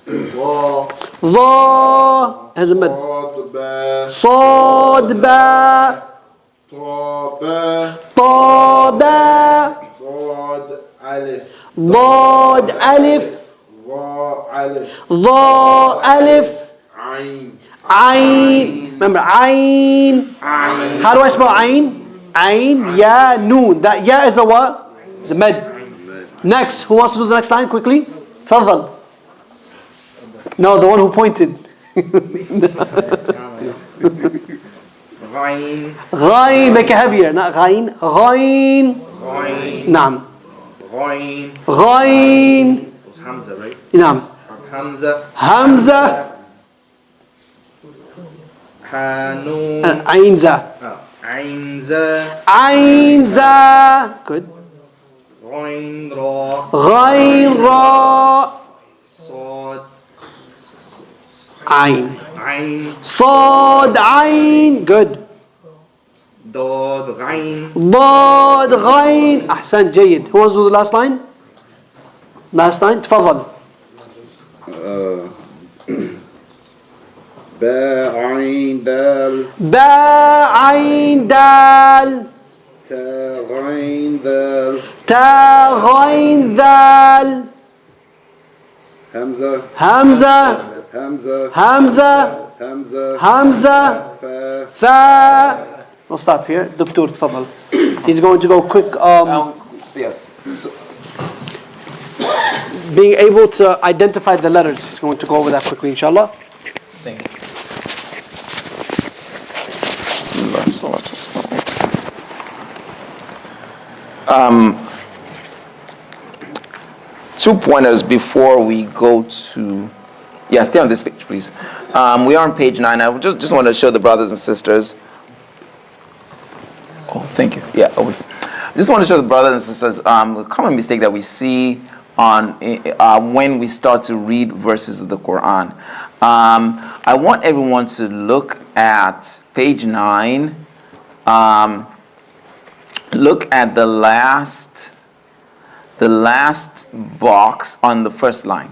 Va. ضا has a mid. Ba. Ba. صاد با. Ta. Ba. طا با. Dod. Alif. ضاد ألف. Va. Alif. ضا ألف. Ain. عين. Remember عين. Ain. How do I spell عين? عين يا نون. That ya is a what? It's a med. Next, who wants to do the next line quickly? تفضل. No, the one who pointed. Ghain. غاين, make it heavier. Not غاين. غاين. Ghain. نعم. Ghain. غاين. It's Hamza, right? نعم. Hamza. همزة. Hanun. عينزة. Ainza. عينزة. Good. Ghain. Ra. غاين را. Sod. عين. Ain. صاد عين. Good. Dod. Ghain. ضاد غين. أحسن. جيد. Who wants to do the last line? Last line. تفضل. Ba. Ain. Dal. با عين دال. Ta. Ghain. Dal. تا غين ذال. Hamza. همزة. Hamza. همزة. Hamza. همزة. Fa. فا. We'll stop here. دكتور تفضل. He's going to go quick. Yes. So, Being able to identify the letters. He's going to go over that quickly, inshallah. thank you. Bismillah, salatu wassalam. 2 pointers before we go to, yeah, stay on this page, please. We are on page 9. I just want to show the brothers and sisters. Oh, thank you. Yeah, over here. I just want to show the brothers and sisters a common mistake that we see when we start to read verses of the Qur'an. I want everyone to look at page 9. Look at the last box on the first line.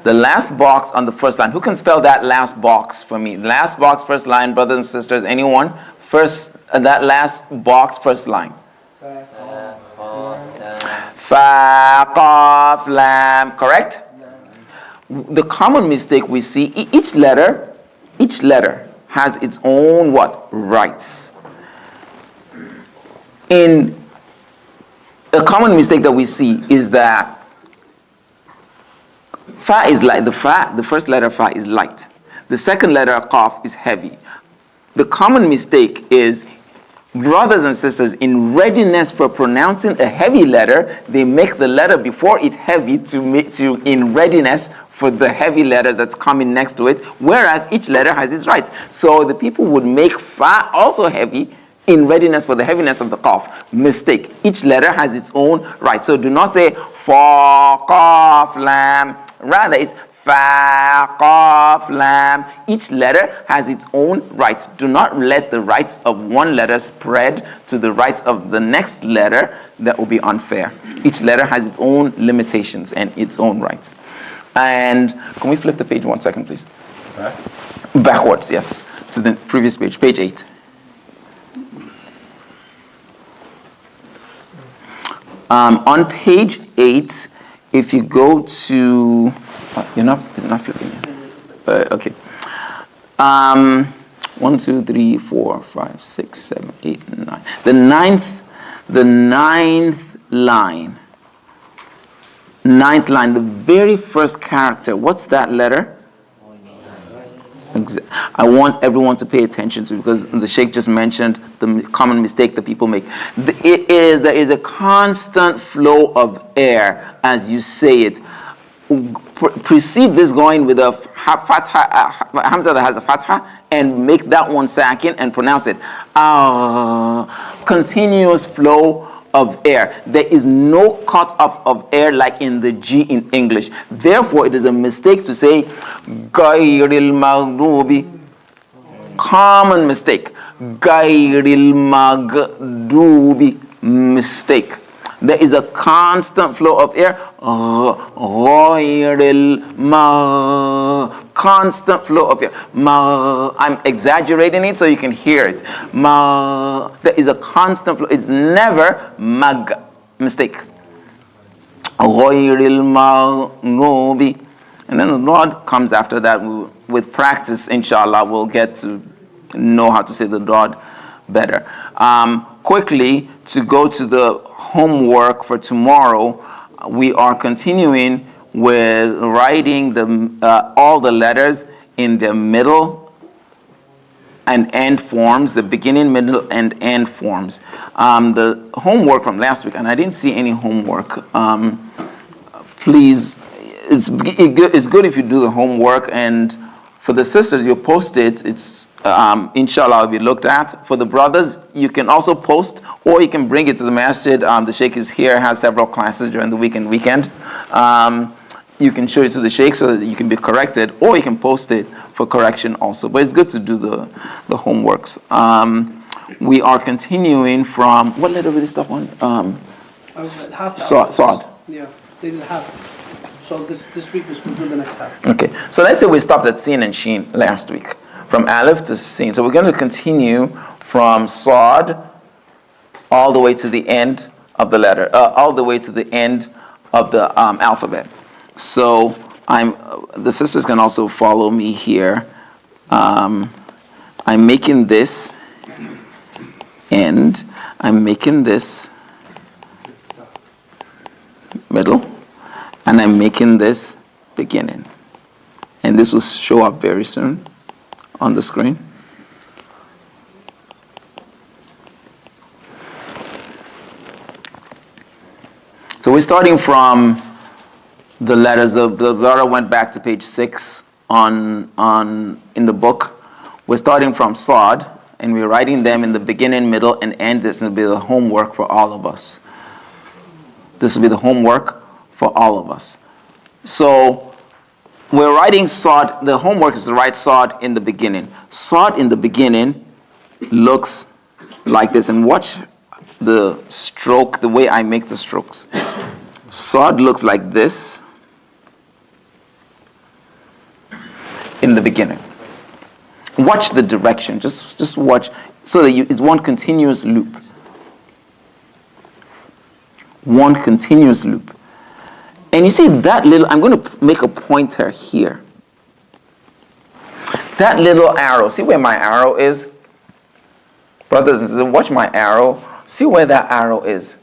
The last box on the first line. Who can spell that last box for me? Last box, first line, brothers and sisters. Anyone? That last box, first line. Fa, qaf, lam. Correct? The common mistake we see, each letter has its own what? Rights. In a common mistake that we see is that fa is light. The first letter fa is light. The second letter qaf is heavy. The common mistake is brothers and sisters, in readiness for pronouncing a heavy letter, they make the letter before it heavy in readiness for the heavy letter that's coming next to it, whereas each letter has its rights. So the people would make fa also heavy in readiness for the heaviness of the qaf. Mistake. Each letter has its own right. So do not say fa, qaf, lam. Rather, it's fa, qaf, lam. Each letter has its own rights. Do not let the rights of one letter spread to the rights of the next letter. That will be unfair. Each letter has its own limitations and its own rights. And can we flip the page 1 second, please? Backwards, yes. To the previous page, page 8. On page 8, if you go to, it's not flipping yet. Okay. 1, 2, 3, 4, 5, 6, 7, 8, 9. The ninth line, the very first character. What's that letter? I want everyone to pay attention to, because the Sheikh just mentioned the common mistake that people make. There is a constant flow of air as you say it. Precede this going with a fatha, hamza that has a fatha, and make that one sakin and pronounce it. Continuous flow of air. There is no cut off of air like in the G in English. Therefore, it is a mistake to say Gairil Maghdubi. Common mistake. Gairil Maghdubi. Mistake. There is a constant flow of air. Constant flow of air. I'm exaggerating it so you can hear it. There is a constant flow. It's never mag. Mistake. And then the Lord comes after that. With practice, inshallah, we'll get to know how to say the Lord better. Quickly, to go to the homework for tomorrow, we are continuing with writing all the letters in the middle and end forms, the beginning, middle, and end forms. The homework from last week, and I didn't see any homework. Please, it's good if you do the homework, and for the sisters, you post it. It's inshallah will be looked at. For the brothers, you can also post, or you can bring it to the masjid. The sheikh is here, has several classes during the week and weekend. You can show it to the sheikh so that you can be corrected, or you can post it for correction also. But it's good to do the homeworks. We are continuing from, what letter did we stop on? Sa'ad. Yeah, they didn't have it. So this week we're supposed to do the next half. Okay, so let's say we stopped at Sin and Sheen last week, from Aleph to Sin. So we're going to continue from Sa'ad all the way to the end of the letter, all the way to the end of the alphabet. So the sisters can also follow me here. I'm making this end, I'm making this middle, and I'm making this beginning. And this will show up very soon on the screen. So we're starting from the letters. The letter went back to page 6 in the book. We're starting from Sa'ad, and we're writing them in the beginning, middle, and end. This will be the homework for all of us. This will be the homework for all of us. So we're writing Sod. The homework is to write Sod in the beginning. Sod in the beginning looks like this. And watch the stroke, the way I make the strokes. Sod looks like this in the beginning. Watch the direction. Just watch so that it's one continuous loop. One continuous loop. And you see that little, I'm going to make a pointer here. That little arrow, see where my arrow is? Brothers and sisters, watch my arrow. See where that arrow is.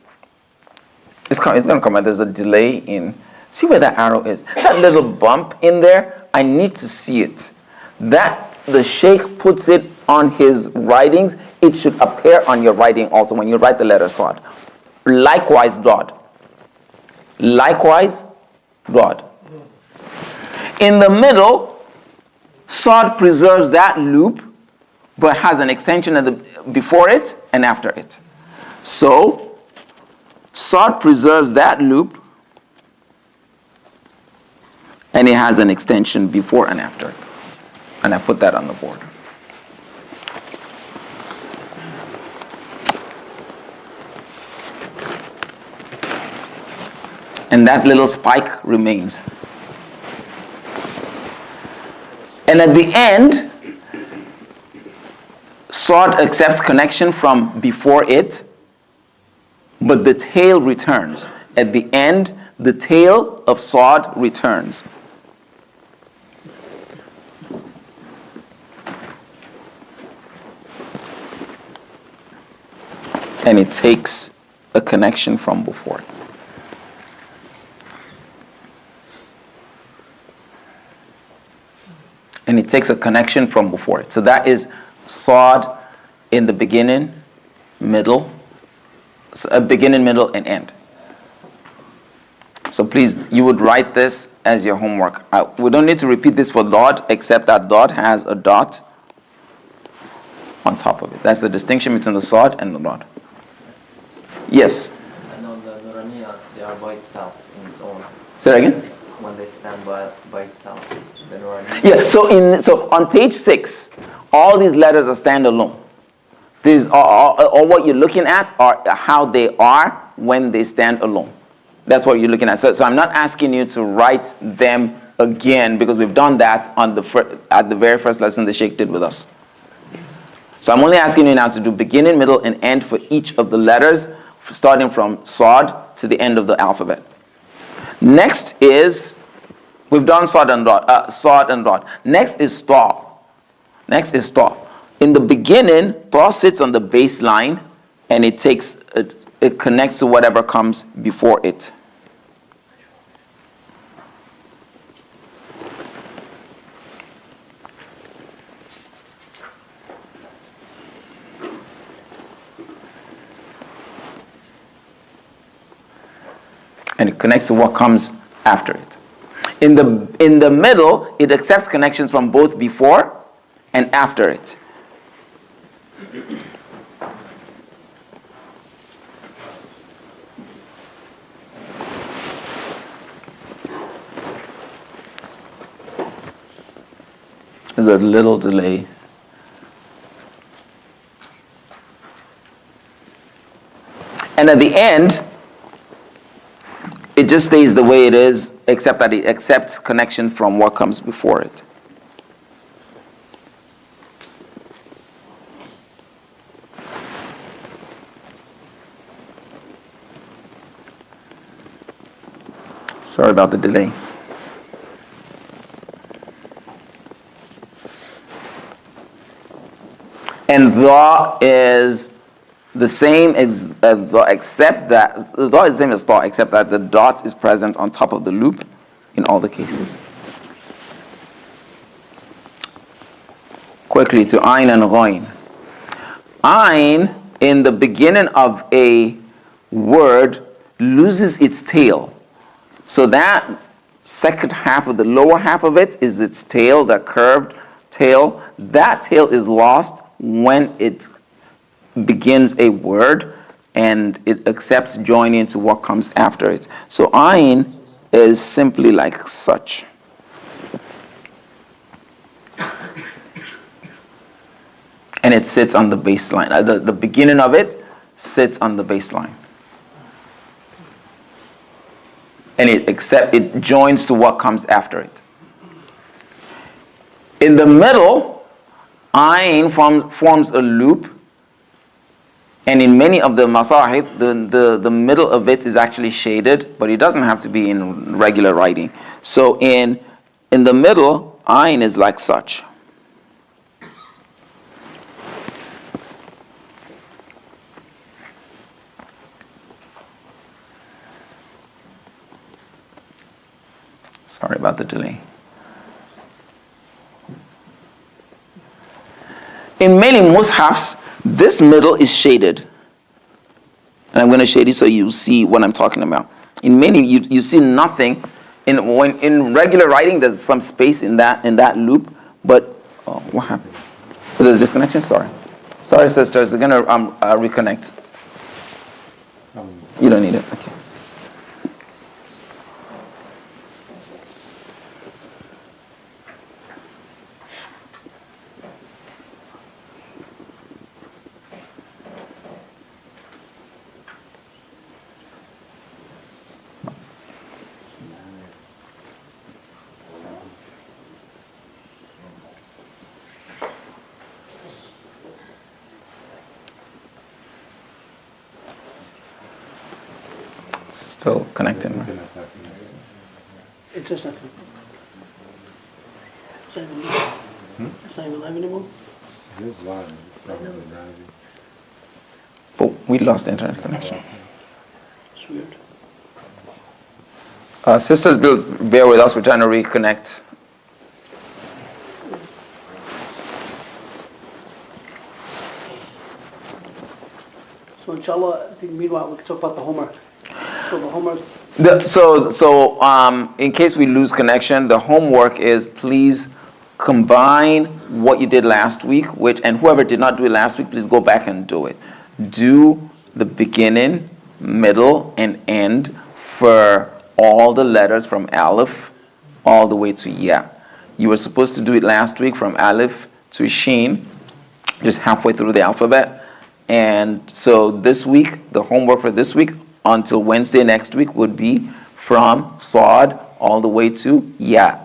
It's going to come out. There's a delay in. See where that arrow is. That little bump in there, I need to see it. That, the Sheikh puts it on his writings. It should appear on your writing also when you write the letter Sod. Likewise, Dod. Likewise, Dod. In the middle, Sod preserves that loop, but has an extension before it and after it. So, Sod preserves that loop, and it has an extension before and after it. And I put that on the board. And that little spike remains. And at the end, Sod accepts connection from before it, but the tail returns. At the end, the tail of Sod returns. And it takes a connection from before it. And it takes a connection from before it. So that is Sod in the beginning, middle, beginning, middle, and end. So please, you would write this as your homework. We don't need to repeat this for Dod, except that Dod has a dot on top of it. That's the distinction between the Sod and the Dod. Yes? And on the Nooraniyyah, they are by itself in its own. Say that again? When they stand by itself, the Nooraniyyah. Yeah, so on page 6, all these letters are standalone. These all what you're looking at are how they are when they stand alone. That's what you're looking at. So I'm not asking you to write them again, because we've done that at the very first lesson the Sheikh did with us. So I'm only asking you now to do beginning, middle, and end for each of the letters, starting from Sod to the end of the alphabet. Next is, we've done Sod and Dod. Next is Ta. Next is Ta. In the beginning, Ta sits on the baseline, and it connects to whatever comes before it. And it connects to what comes after it. In the middle, it accepts connections from both before and after it. There's a little delay. And at the end, it just stays the way it is, except that it accepts connection from what comes before it. Sorry about the delay. And Dha is the same as Dha, except that Dha is the same as Dha, except that the dot is present on top of the loop in all the cases. Quickly to Ayn and Ghayn. Ayn, in the beginning of a word, loses its tail. So that second half of the lower half of it is its tail, the curved tail. That tail is lost when it begins a word and it accepts joining to what comes after it. So Ayn is simply like such. And it sits on the baseline. The beginning of it sits on the baseline. And it joins to what comes after it. In the middle, ayn forms a loop. And in many of the masahib, the middle of it is actually shaded, but it doesn't have to be in regular writing. So in the middle, ayn is like such. Sorry about the delay. In many mushafs, this middle is shaded. And I'm going to shade it so you see what I'm talking about. In many, you see nothing. In regular writing, there's some space in that loop. But, what happened? There's disconnection? Sorry, sisters. They're going to reconnect. You don't need it. Okay. Still connecting. It's just nothing. It's not even live anymore? Oh, we lost internet connection. It's weird. Sisters, bear with us. We're trying to reconnect. So inshallah, I think meanwhile we can talk about the homework. So the homework. In case we lose connection, the homework is please combine what you did last week, and whoever did not do it last week, please go back and do it. Do the beginning, middle, and end for all the letters from Aleph all the way to Ya. You were supposed to do it last week from Aleph to Shin, just halfway through the alphabet. And so this week, the homework for this week, until Wednesday next week, would be from Sa'ad all the way to Ya.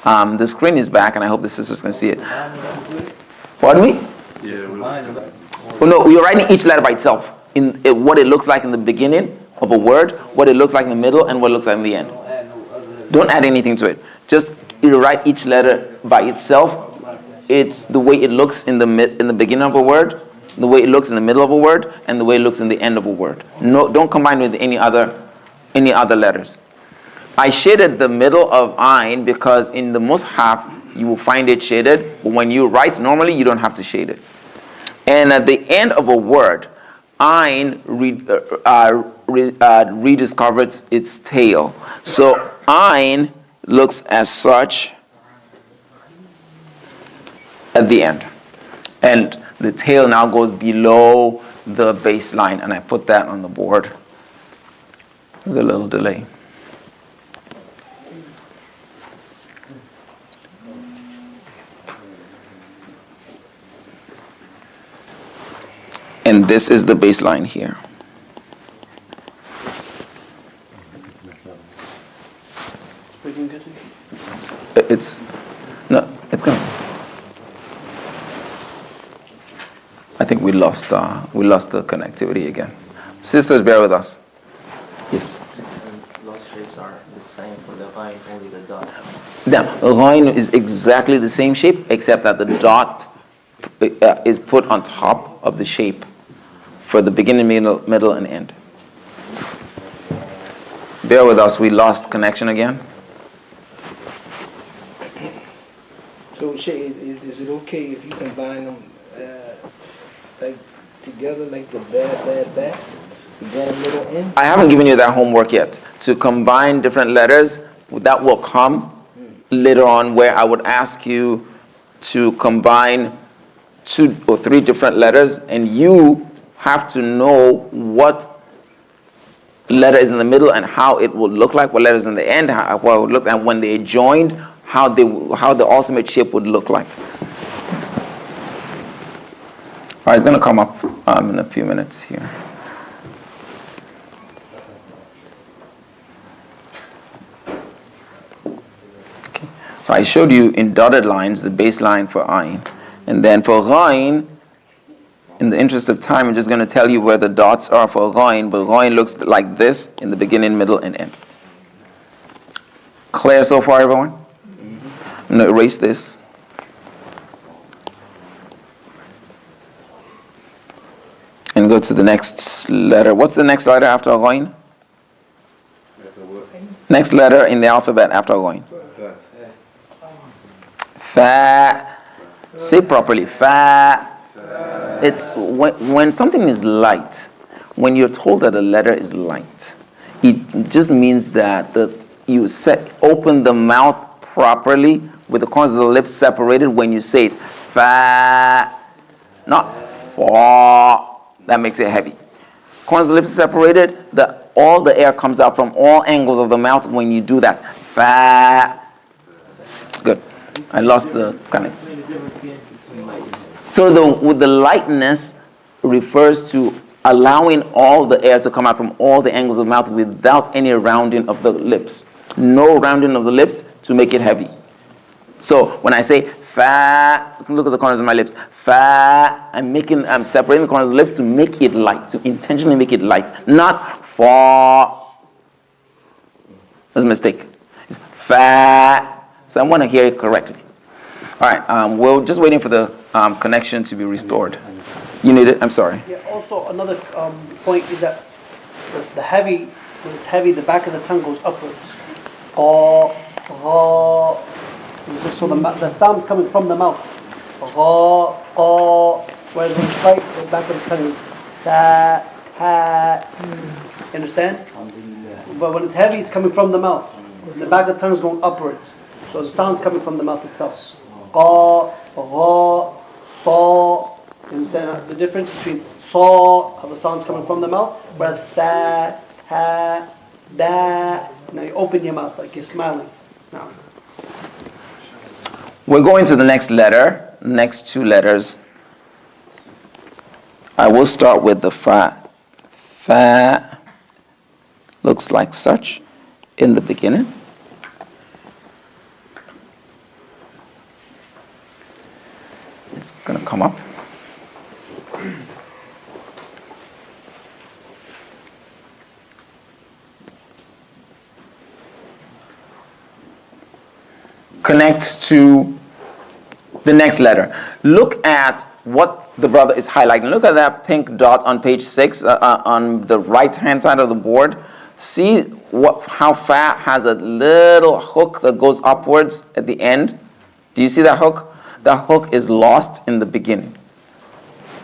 The screen is back, and I hope the sisters can see it. Pardon me? Oh, no, you're writing each letter by itself. What it looks like in the beginning of a word, what it looks like in the middle, and what it looks like in the end. Don't add anything to it. Just you write each letter by itself. It's the way it looks in the beginning of a word, the way it looks in the middle of a word, and the way it looks in the end of a word. No, don't combine with any other letters. I shaded the middle of ayn because in the mushaf you will find it shaded, but when you write normally you don't have to shade it. And at the end of a word, ayn rediscovers its tail. So ayn looks as such at the end. And the tail now goes below the baseline, and I put that on the board. There's a little delay. And this is the baseline here. It's gone. I think we lost the connectivity again. Sisters, bear with us. Yes. Lost shapes are the same for the line, only the dot. Yeah, the line is exactly the same shape, except that the dot is put on top of the shape for the beginning, middle, and end. Bear with us. We lost connection again. So, Shay, is it okay if you combine them like together, like the bad, beginning, middle, end? I haven't given you that homework yet. To combine different letters, that will come later on, where I would ask you to combine 2 or 3 different letters, and you have to know what letter is in the middle and how it would look like, what letter is in the end, how it would look, and when they joined, how the ultimate shape would look like. All right, it's going to come up in a few minutes here. Okay. So I showed you in dotted lines the baseline for ayn. And then for ghain, in the interest of time, I'm just going to tell you where the dots are for ghain, but ghain looks like this in the beginning, middle, and end. Clear so far, everyone? I'm going to erase this. And go to the next letter. What's the next letter after ghain? Next letter in the alphabet after ghain. Fa. Say properly. Fa. It's when something is light. When you're told that a letter is light, it just means that you open the mouth properly with the corners of the lips separated when you say it. Fa. Not fa. That makes it heavy. Corners of the lips separated, all the air comes out from all angles of the mouth when you do that. Fa. Good. I lost the connect. So with the lightness refers to allowing all the air to come out from all the angles of the mouth without any rounding of the lips. No rounding of the lips to make it heavy. So when I say fa, look at the corners of my lips. Fa, I'm separating the corners of the lips to make it light, to intentionally make it light, not fa. That's a mistake. It's fa. So I want to hear it correctly. All right, we're just waiting for the connection to be restored. You need it? I'm sorry. Yeah, also another point is that the heavy, when it's heavy, the back of the tongue goes upwards. So the sound is coming from the mouth. Whereas when it's light, the back of the tongue is ta, ha. You understand? But when it's heavy, it's coming from the mouth. The back of the tongue is going upwards. So the sound is coming from the mouth itself. Qa, gha, sa. You understand the difference between sa, how the sound is coming from the mouth, whereas tha, ha, da. Now you open your mouth like you're smiling. Now. We're going to the next letter, next two letters. I will start with the fa. Fa looks like such in the beginning. It's going to come up. Connects to the next letter. Look at what the brother is highlighting. Look at that pink dot on page 6 on the right-hand side of the board. See how fa has a little hook that goes upwards at the end. Do you see that hook? That hook is lost in the beginning.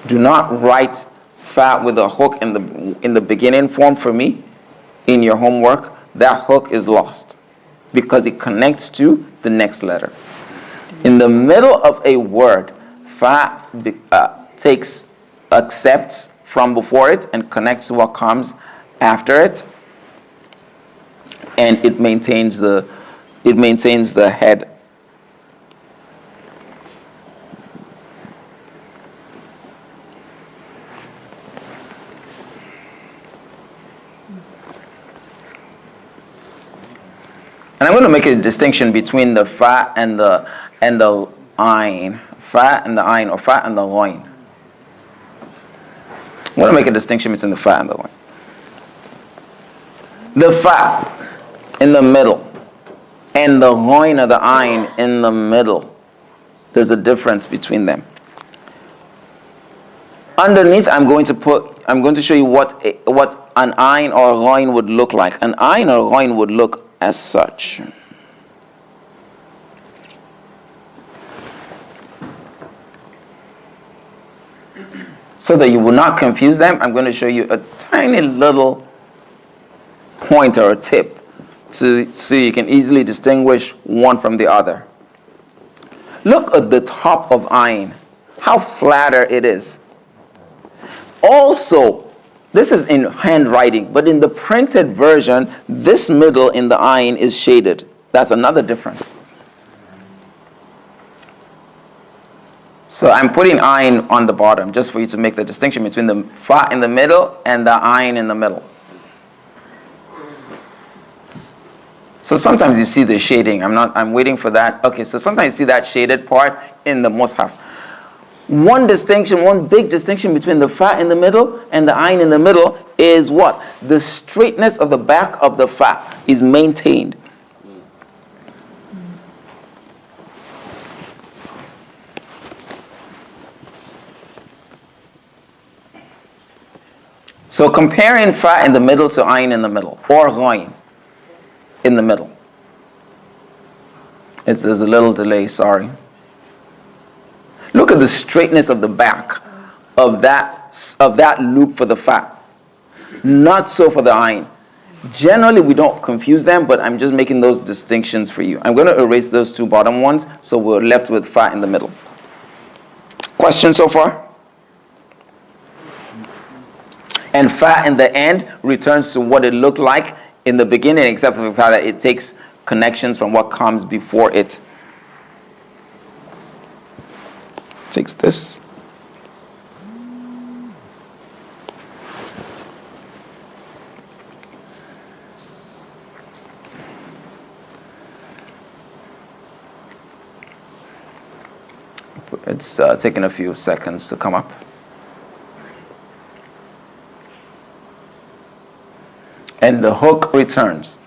Do not write fa with a hook in the beginning form for me in your homework. That hook is lost because it connects to the next letter. In the middle of a word, fa accepts from before it and connects to what comes after it, and it maintains the head. And I'm going to make a distinction between the fa and the ayn. Fa and the ayn, or fa and the ghain. I'm going to make a distinction between the fa and the ghain. The fa in the middle and the ghain or the ayn in the middle. There's a difference between them. Underneath, I'm going to show you what an ayn or a ghain would look like. An ayn or a ghain would look as such. So that you will not confuse them, I'm going to show you a tiny little point or a tip so you can easily distinguish one from the other. Look at the top of ayn, how flatter it is. Also, This is in handwriting, but in the printed version, this middle in the ayin is shaded. That's another difference. So I'm putting ayin on the bottom just for you to make the distinction between the fa in the middle and the ayin in the middle. So sometimes you see the shading. I'm waiting for that. Okay, so sometimes you see that shaded part in the mushaf. One big distinction between the fa in the middle and the ayin in the middle is what? The straightness of the back of the fa is maintained. So comparing fa in the middle to ayin in the middle, or ghain in the middle. There's a little delay, sorry. Look at the straightness of the back of that loop for the fa. Not so for the ayin. Generally, we don't confuse them, but I'm just making those distinctions for you. I'm going to erase those two bottom ones, so we're left with fa in the middle. Question so far? And fa in the end returns to what it looked like in the beginning, except for the fact that it takes connections from what comes before it. Takes this. It's taking a few seconds to come up. And the hook returns.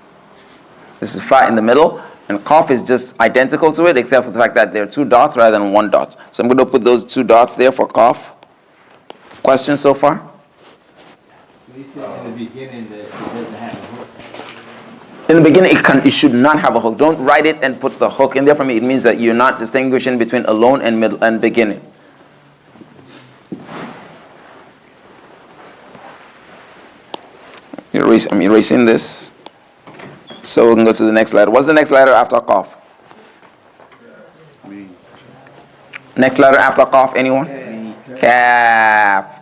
This is fa in the middle, and qaf is just identical to it, except for the fact that there are two dots rather than one dot. So I'm going to put those two dots there for qaf. Questions so far? You said in the beginning that it doesn't have a hook. In the beginning, it should not have a hook. Don't write it and put the hook in there for me. It means that you're not distinguishing between alone and middle and beginning. I'm erasing this. So we can go to the next letter. What's the next letter after qaf? Next letter after qaf, anyone? Kaf.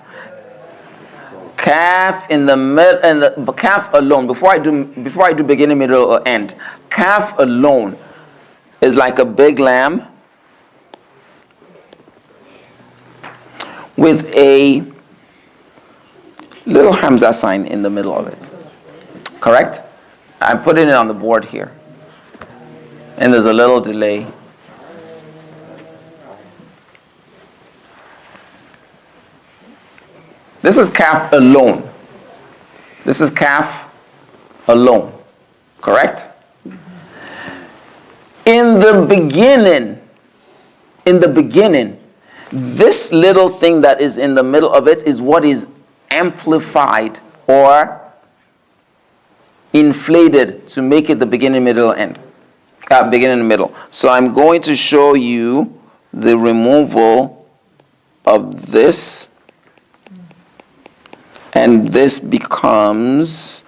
Kaf in the middle, and the kaf alone. Before I do beginning, middle, or end, kaf alone is like a big lamb with a little hamza sign in the middle of it. Correct? I'm putting it on the board here. And there's a little delay. This is kaf alone. This is kaf alone. Correct? In the beginning, this little thing that is in the middle of it is what is amplified or inflated to make it the beginning, middle, end. Beginning and middle. So I'm going to show you the removal of this, and this becomes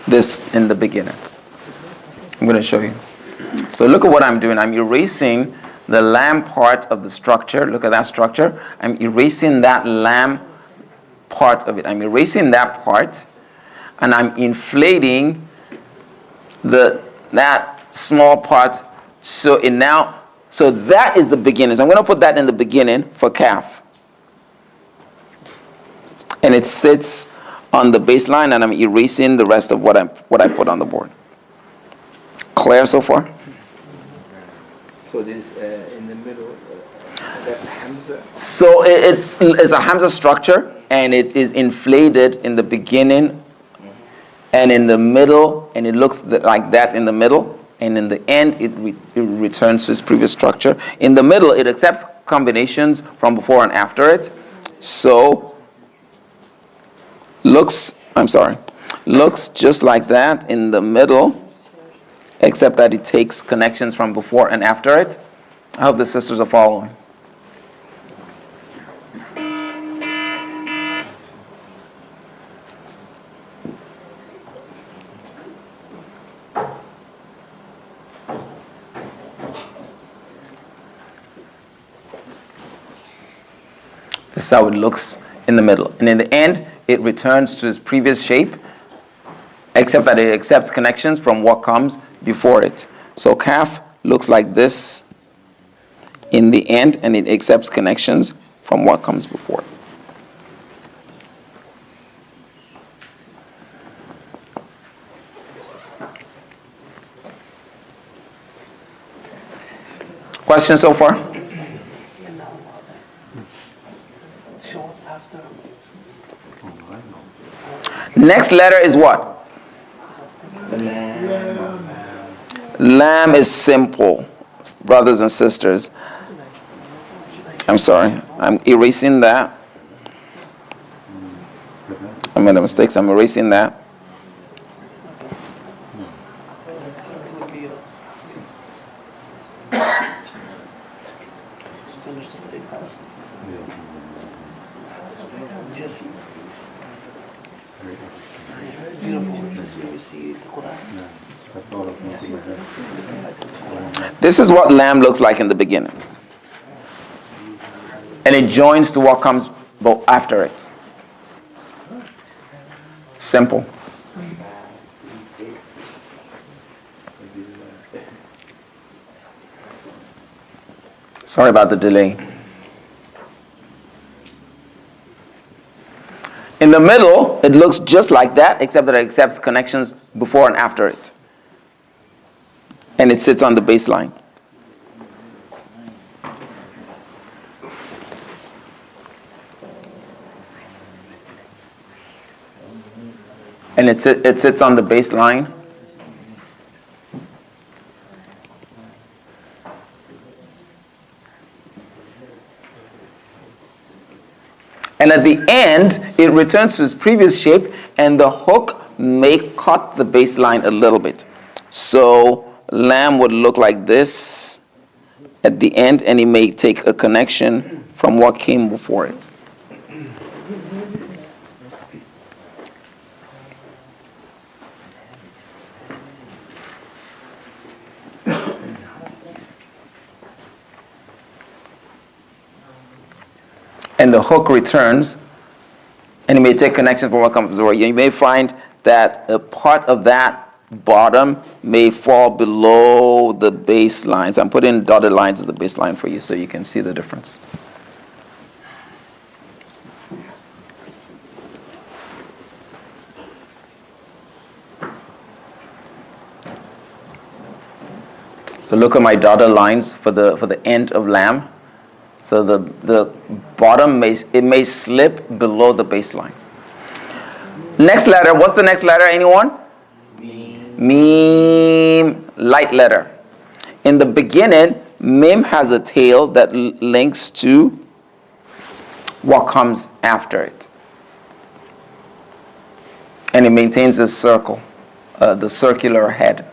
this in the beginning. I'm going to show you. So look at what I'm doing. I'm erasing the lamb part of the structure. Look at that structure. I'm erasing that lamb part of it. I'm erasing that part, and I'm inflating that small part. So that is the beginning. So I'm going to put that in the beginning for kaf. And it sits on the baseline, and I'm erasing the rest of what I put on the board. Clear so far? So this in the middle, that's hamza. So it's a hamza structure, and it is inflated in the beginning and in the middle, and it looks like that in the middle, and in the end it returns to its previous structure. In the middle, it accepts combinations from before and after it. So looks just like that in the middle, except that it takes connections from before and after it. I hope the sisters are following. This is how it looks in the middle. And in the end, it returns to its previous shape, except that it accepts connections from what comes before it. So kaf looks like this in the end, and it accepts connections from what comes before it. Questions so far? Next letter is what? Lam is simple, brothers and sisters. I'm sorry, I'm erasing that. I made a mistake, so I'm erasing that. This is what lamb looks like in the beginning. And it joins to what comes after it. Simple. Sorry about the delay. In the middle, it looks just like that, except that it accepts connections before and after it. And it sits on the baseline. And it sits on the baseline. And at the end, it returns to its previous shape, and the hook may cut the baseline a little bit. So lamb would look like this at the end, and it may take a connection from what came before it. And the hook returns, and it may take connection from what comes before. You may find that a part of that bottom may fall below the baseline. So I'm putting dotted lines as the baseline for you so you can see the difference. So look at my dotted lines for the end of lamb. So the bottom may slip below the baseline. Next letter, what's the next letter, anyone? Mim, light letter. In the beginning, mim has a tail that links to what comes after it. And it maintains a circle, the circular head.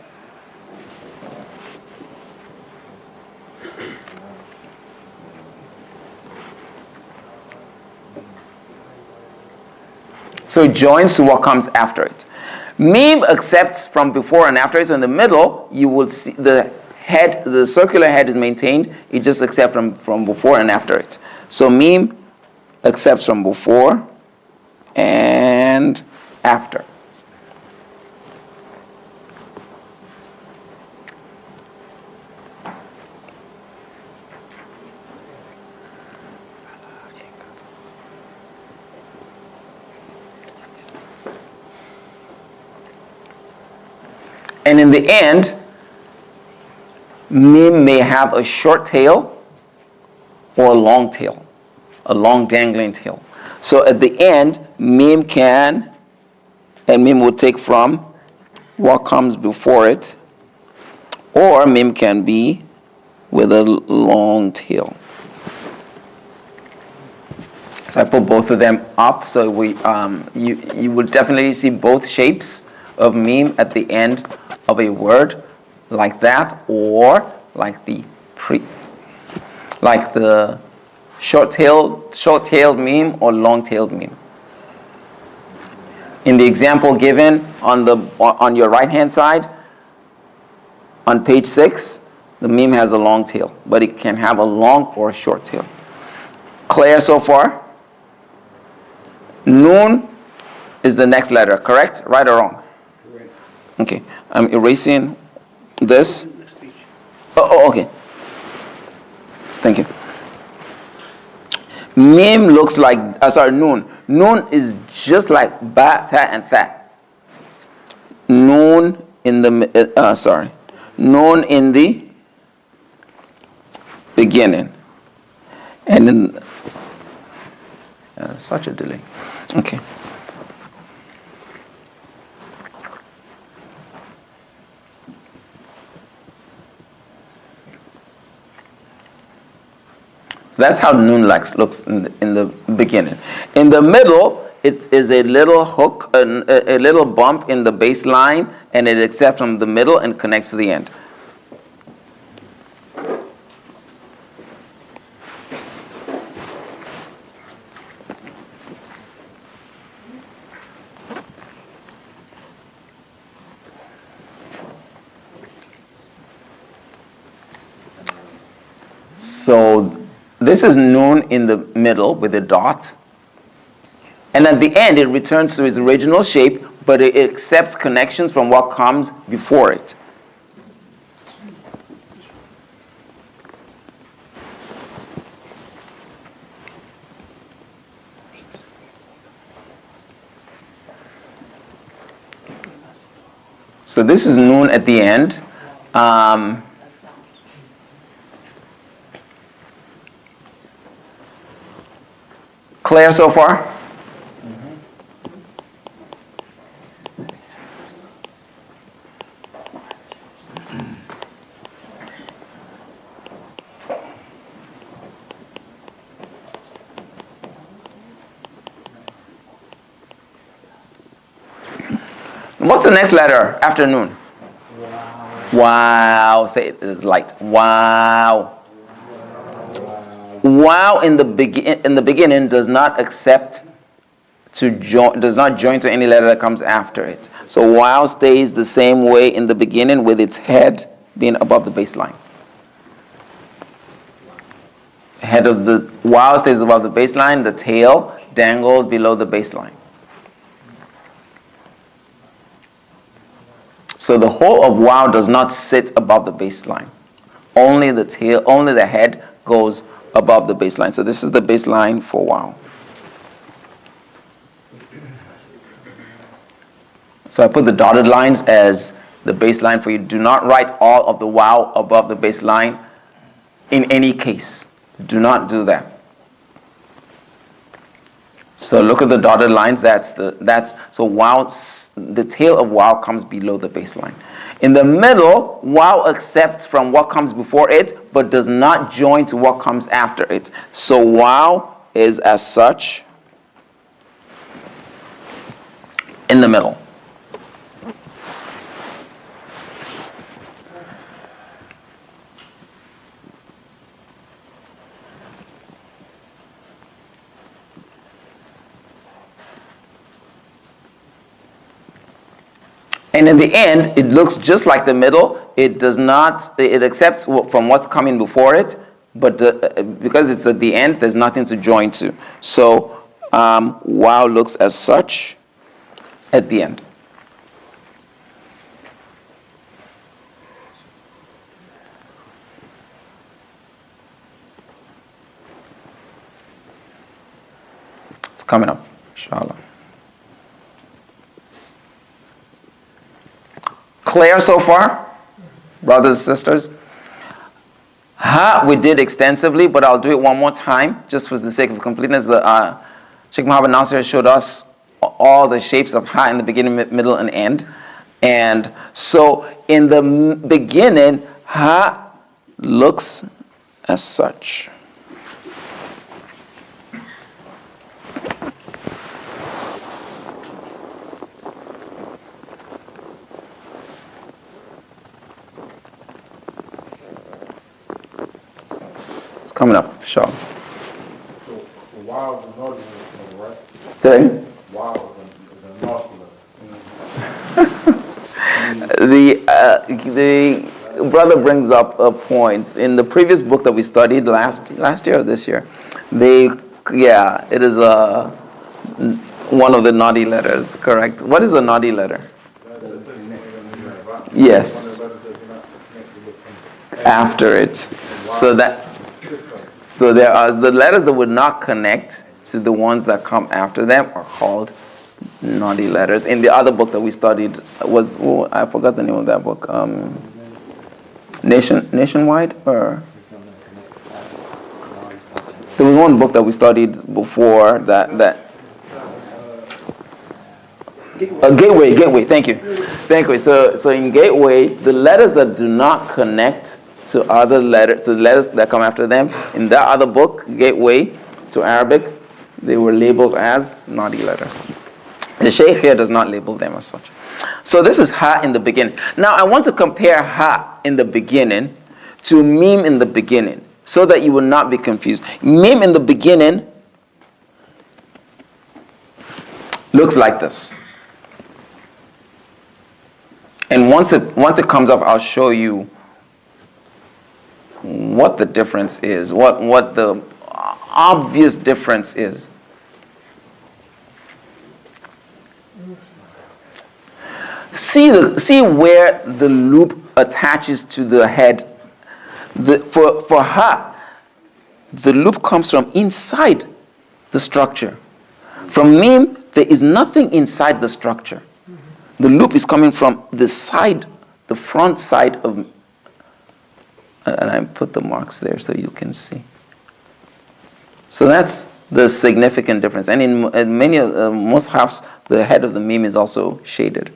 So it joins to what comes after it. Mim accepts from before and after it. So in the middle, you will see the head, the circular head is maintained. It just accepts from before and after it. So mim accepts from before and after. And in the end, mim may have a short tail or a long tail, a long dangling tail. So at the end, mim will take from what comes before it, or mim can be with a long tail. So I put both of them up, so you will definitely see both shapes of mim at the end of a word, like that, or like the short-tailed mim or long-tailed mim. In the example given on your right-hand side, on page 6, the mim has a long tail, but it can have a long or a short tail. Clear so far? Noon is the next letter, correct? Right or wrong? Correct. Okay, I'm erasing this. Oh, okay. Thank you. Mim looks like, noon. Noon is just like ba, ta, and tha. Noon in the, noon in the beginning. And in, such a delay. Okay. So that's how noon looks in the beginning. In the middle, it is a little hook, a little bump in the baseline, and it accepts from the middle and connects to the end. So this is noon in the middle with a dot. And at the end, it returns to its original shape, but it accepts connections from what comes before it. So this is noon at the end. Clear so far? What's the next letter after noon? Wow. Say it is light. Wow. Wow in the beginning does not accept does not join to any letter that comes after it. So wow stays the same way in the beginning with its head being above the baseline. Head of the wow stays above the baseline, the tail dangles below the baseline. So the whole of wow does not sit above the baseline. Only the tail, only the head goes above the baseline. So this is the baseline for wow. So I put the dotted lines as the baseline for you. Do not write all of the wow above the baseline in any case. Do not do that. So look at the dotted lines. So wow. The tail of wow comes below the baseline. In the middle, wow accepts from what comes before it, but does not join to what comes after it. So wow is as such in the middle. And in the end, it looks just like the middle. It accepts from what's coming before it, but because it's at the end, there's nothing to join to. So wow looks as such at the end. It's coming up, inshallah. Clear so far, brothers and sisters? Ha, we did extensively, but I'll do it one more time, just for the sake of completeness. Sheikh Muhammad Nasir showed us all the shapes of ha in the beginning, middle, and end. And so in the beginning, ha looks as such. Coming up, inshallah. So wow is the northern letter, right? Say that again? Wow is the northern letter. The brother brings up a point. In the previous book that we studied last year or this year, it is One of the naughty letters, correct. What is a naughty letter? Yes. After it. So there are the letters that would not connect to the ones that come after them are called naughty letters. In the other book that we studied was, I forgot the name of that book. Nationwide, or there was one book that we studied before that. Gateway. Thank you. So in Gateway, the letters that do not connect to other letters, to the letters that come after them, in that other book, Gateway to Arabic, they were labeled as naughty letters. The Shaykh here does not label them as such. So this is ha in the beginning. Now I want to compare ha in the beginning to mim in the beginning, so that you will not be confused. Mim in the beginning looks like this. And once it comes up, I'll show you what the difference is, what the obvious difference is. See where the loop attaches to the head. For ha, the loop comes from inside the structure. From mim, there is nothing inside the structure. The loop is coming from the side, the front side of, and I put the marks there so you can see. So that's the significant difference. And in many of mushafs, the head of the mim is also shaded.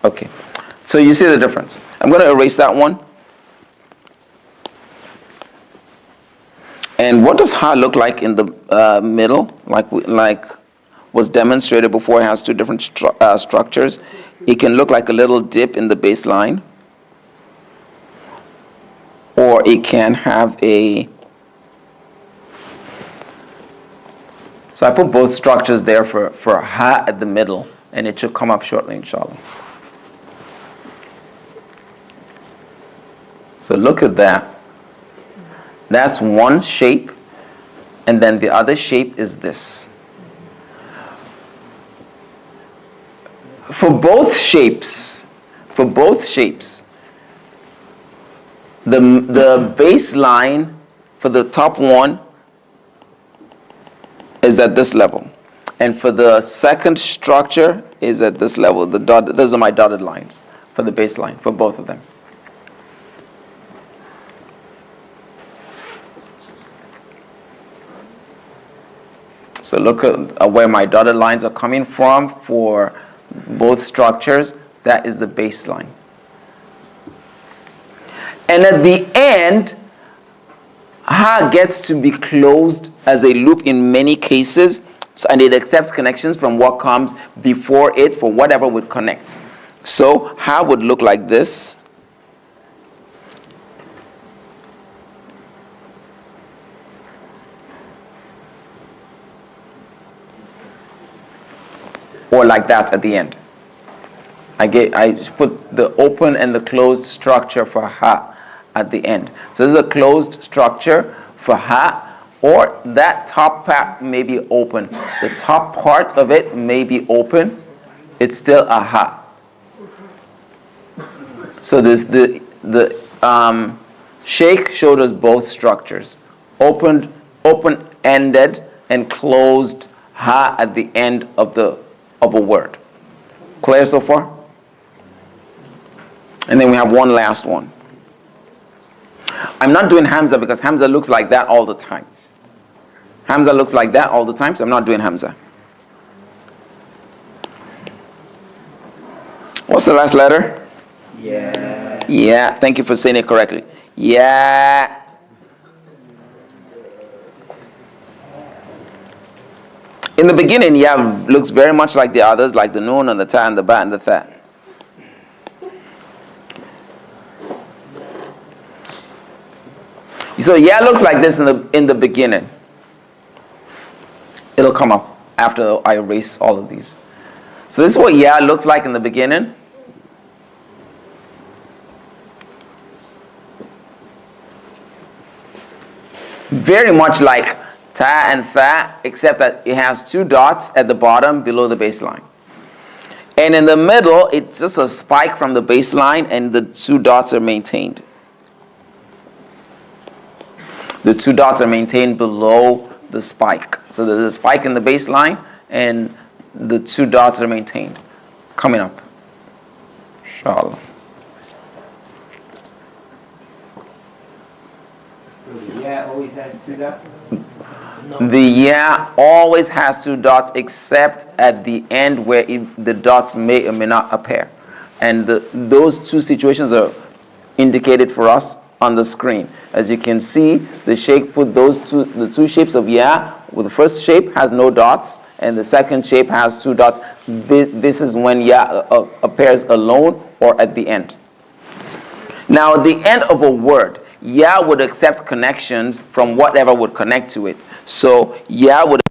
Okay, so you see the difference. I'm going to erase that one. And what does ha look like in the middle? Like was demonstrated before, it has two different structures. It can look like a little dip in the baseline, or it can have a... So I put both structures there for ha at the middle, and it should come up shortly, inshallah. So look at that. That's one shape, and then the other shape is this. For both shapes, the baseline for the top one is at this level, and for the second structure is at this level. Those are my dotted lines for the baseline for both of them. So look at where my dotted lines are coming from for both structures. That is the baseline. And at the end, ha gets to be closed as a loop in many cases, and it accepts connections from what comes before it for whatever would connect. So ha would look like this. Or like that at the end. I just put the open and the closed structure for ha at the end. So this is a closed structure for ha, or that top part may be open. The top part of it may be open. It's still a ha. So this the Sheikh showed us both structures: open-ended and closed ha at the end of a word. Clear so far? And then we have one last one. I'm not doing Hamza because Hamza looks like that all the time. Hamza looks like that all the time, so I'm not doing Hamza. What's the last letter? Yeah. Yeah, thank you for saying it correctly. Yeah. In the beginning, yeah looks very much like the others, like the noon and the ta and the ba and the tha. So yeah looks like this in the beginning. It'll come up after I erase all of these. So this is what yeah looks like in the beginning. Very much like Ta and Fa, except that it has 2 dots at the bottom below the baseline. And in the middle, it's just a spike from the baseline, and the 2 dots are maintained. The 2 dots are maintained below the spike. So there's a spike in the baseline, and the 2 dots are maintained. Coming up. Inshallah. So the yeah always has 2 dots? The yeah always has 2 dots, except at the end where the dots may or may not appear. And those 2 situations are indicated for us on the screen. As you can see, the Sheikh put the 2 shapes of yeah. Well, the first shape has no dots, and the second shape has 2 dots. This is when yeah appears alone or at the end. Now, at the end of a word, yeah would accept connections from whatever would connect to it. So yeah would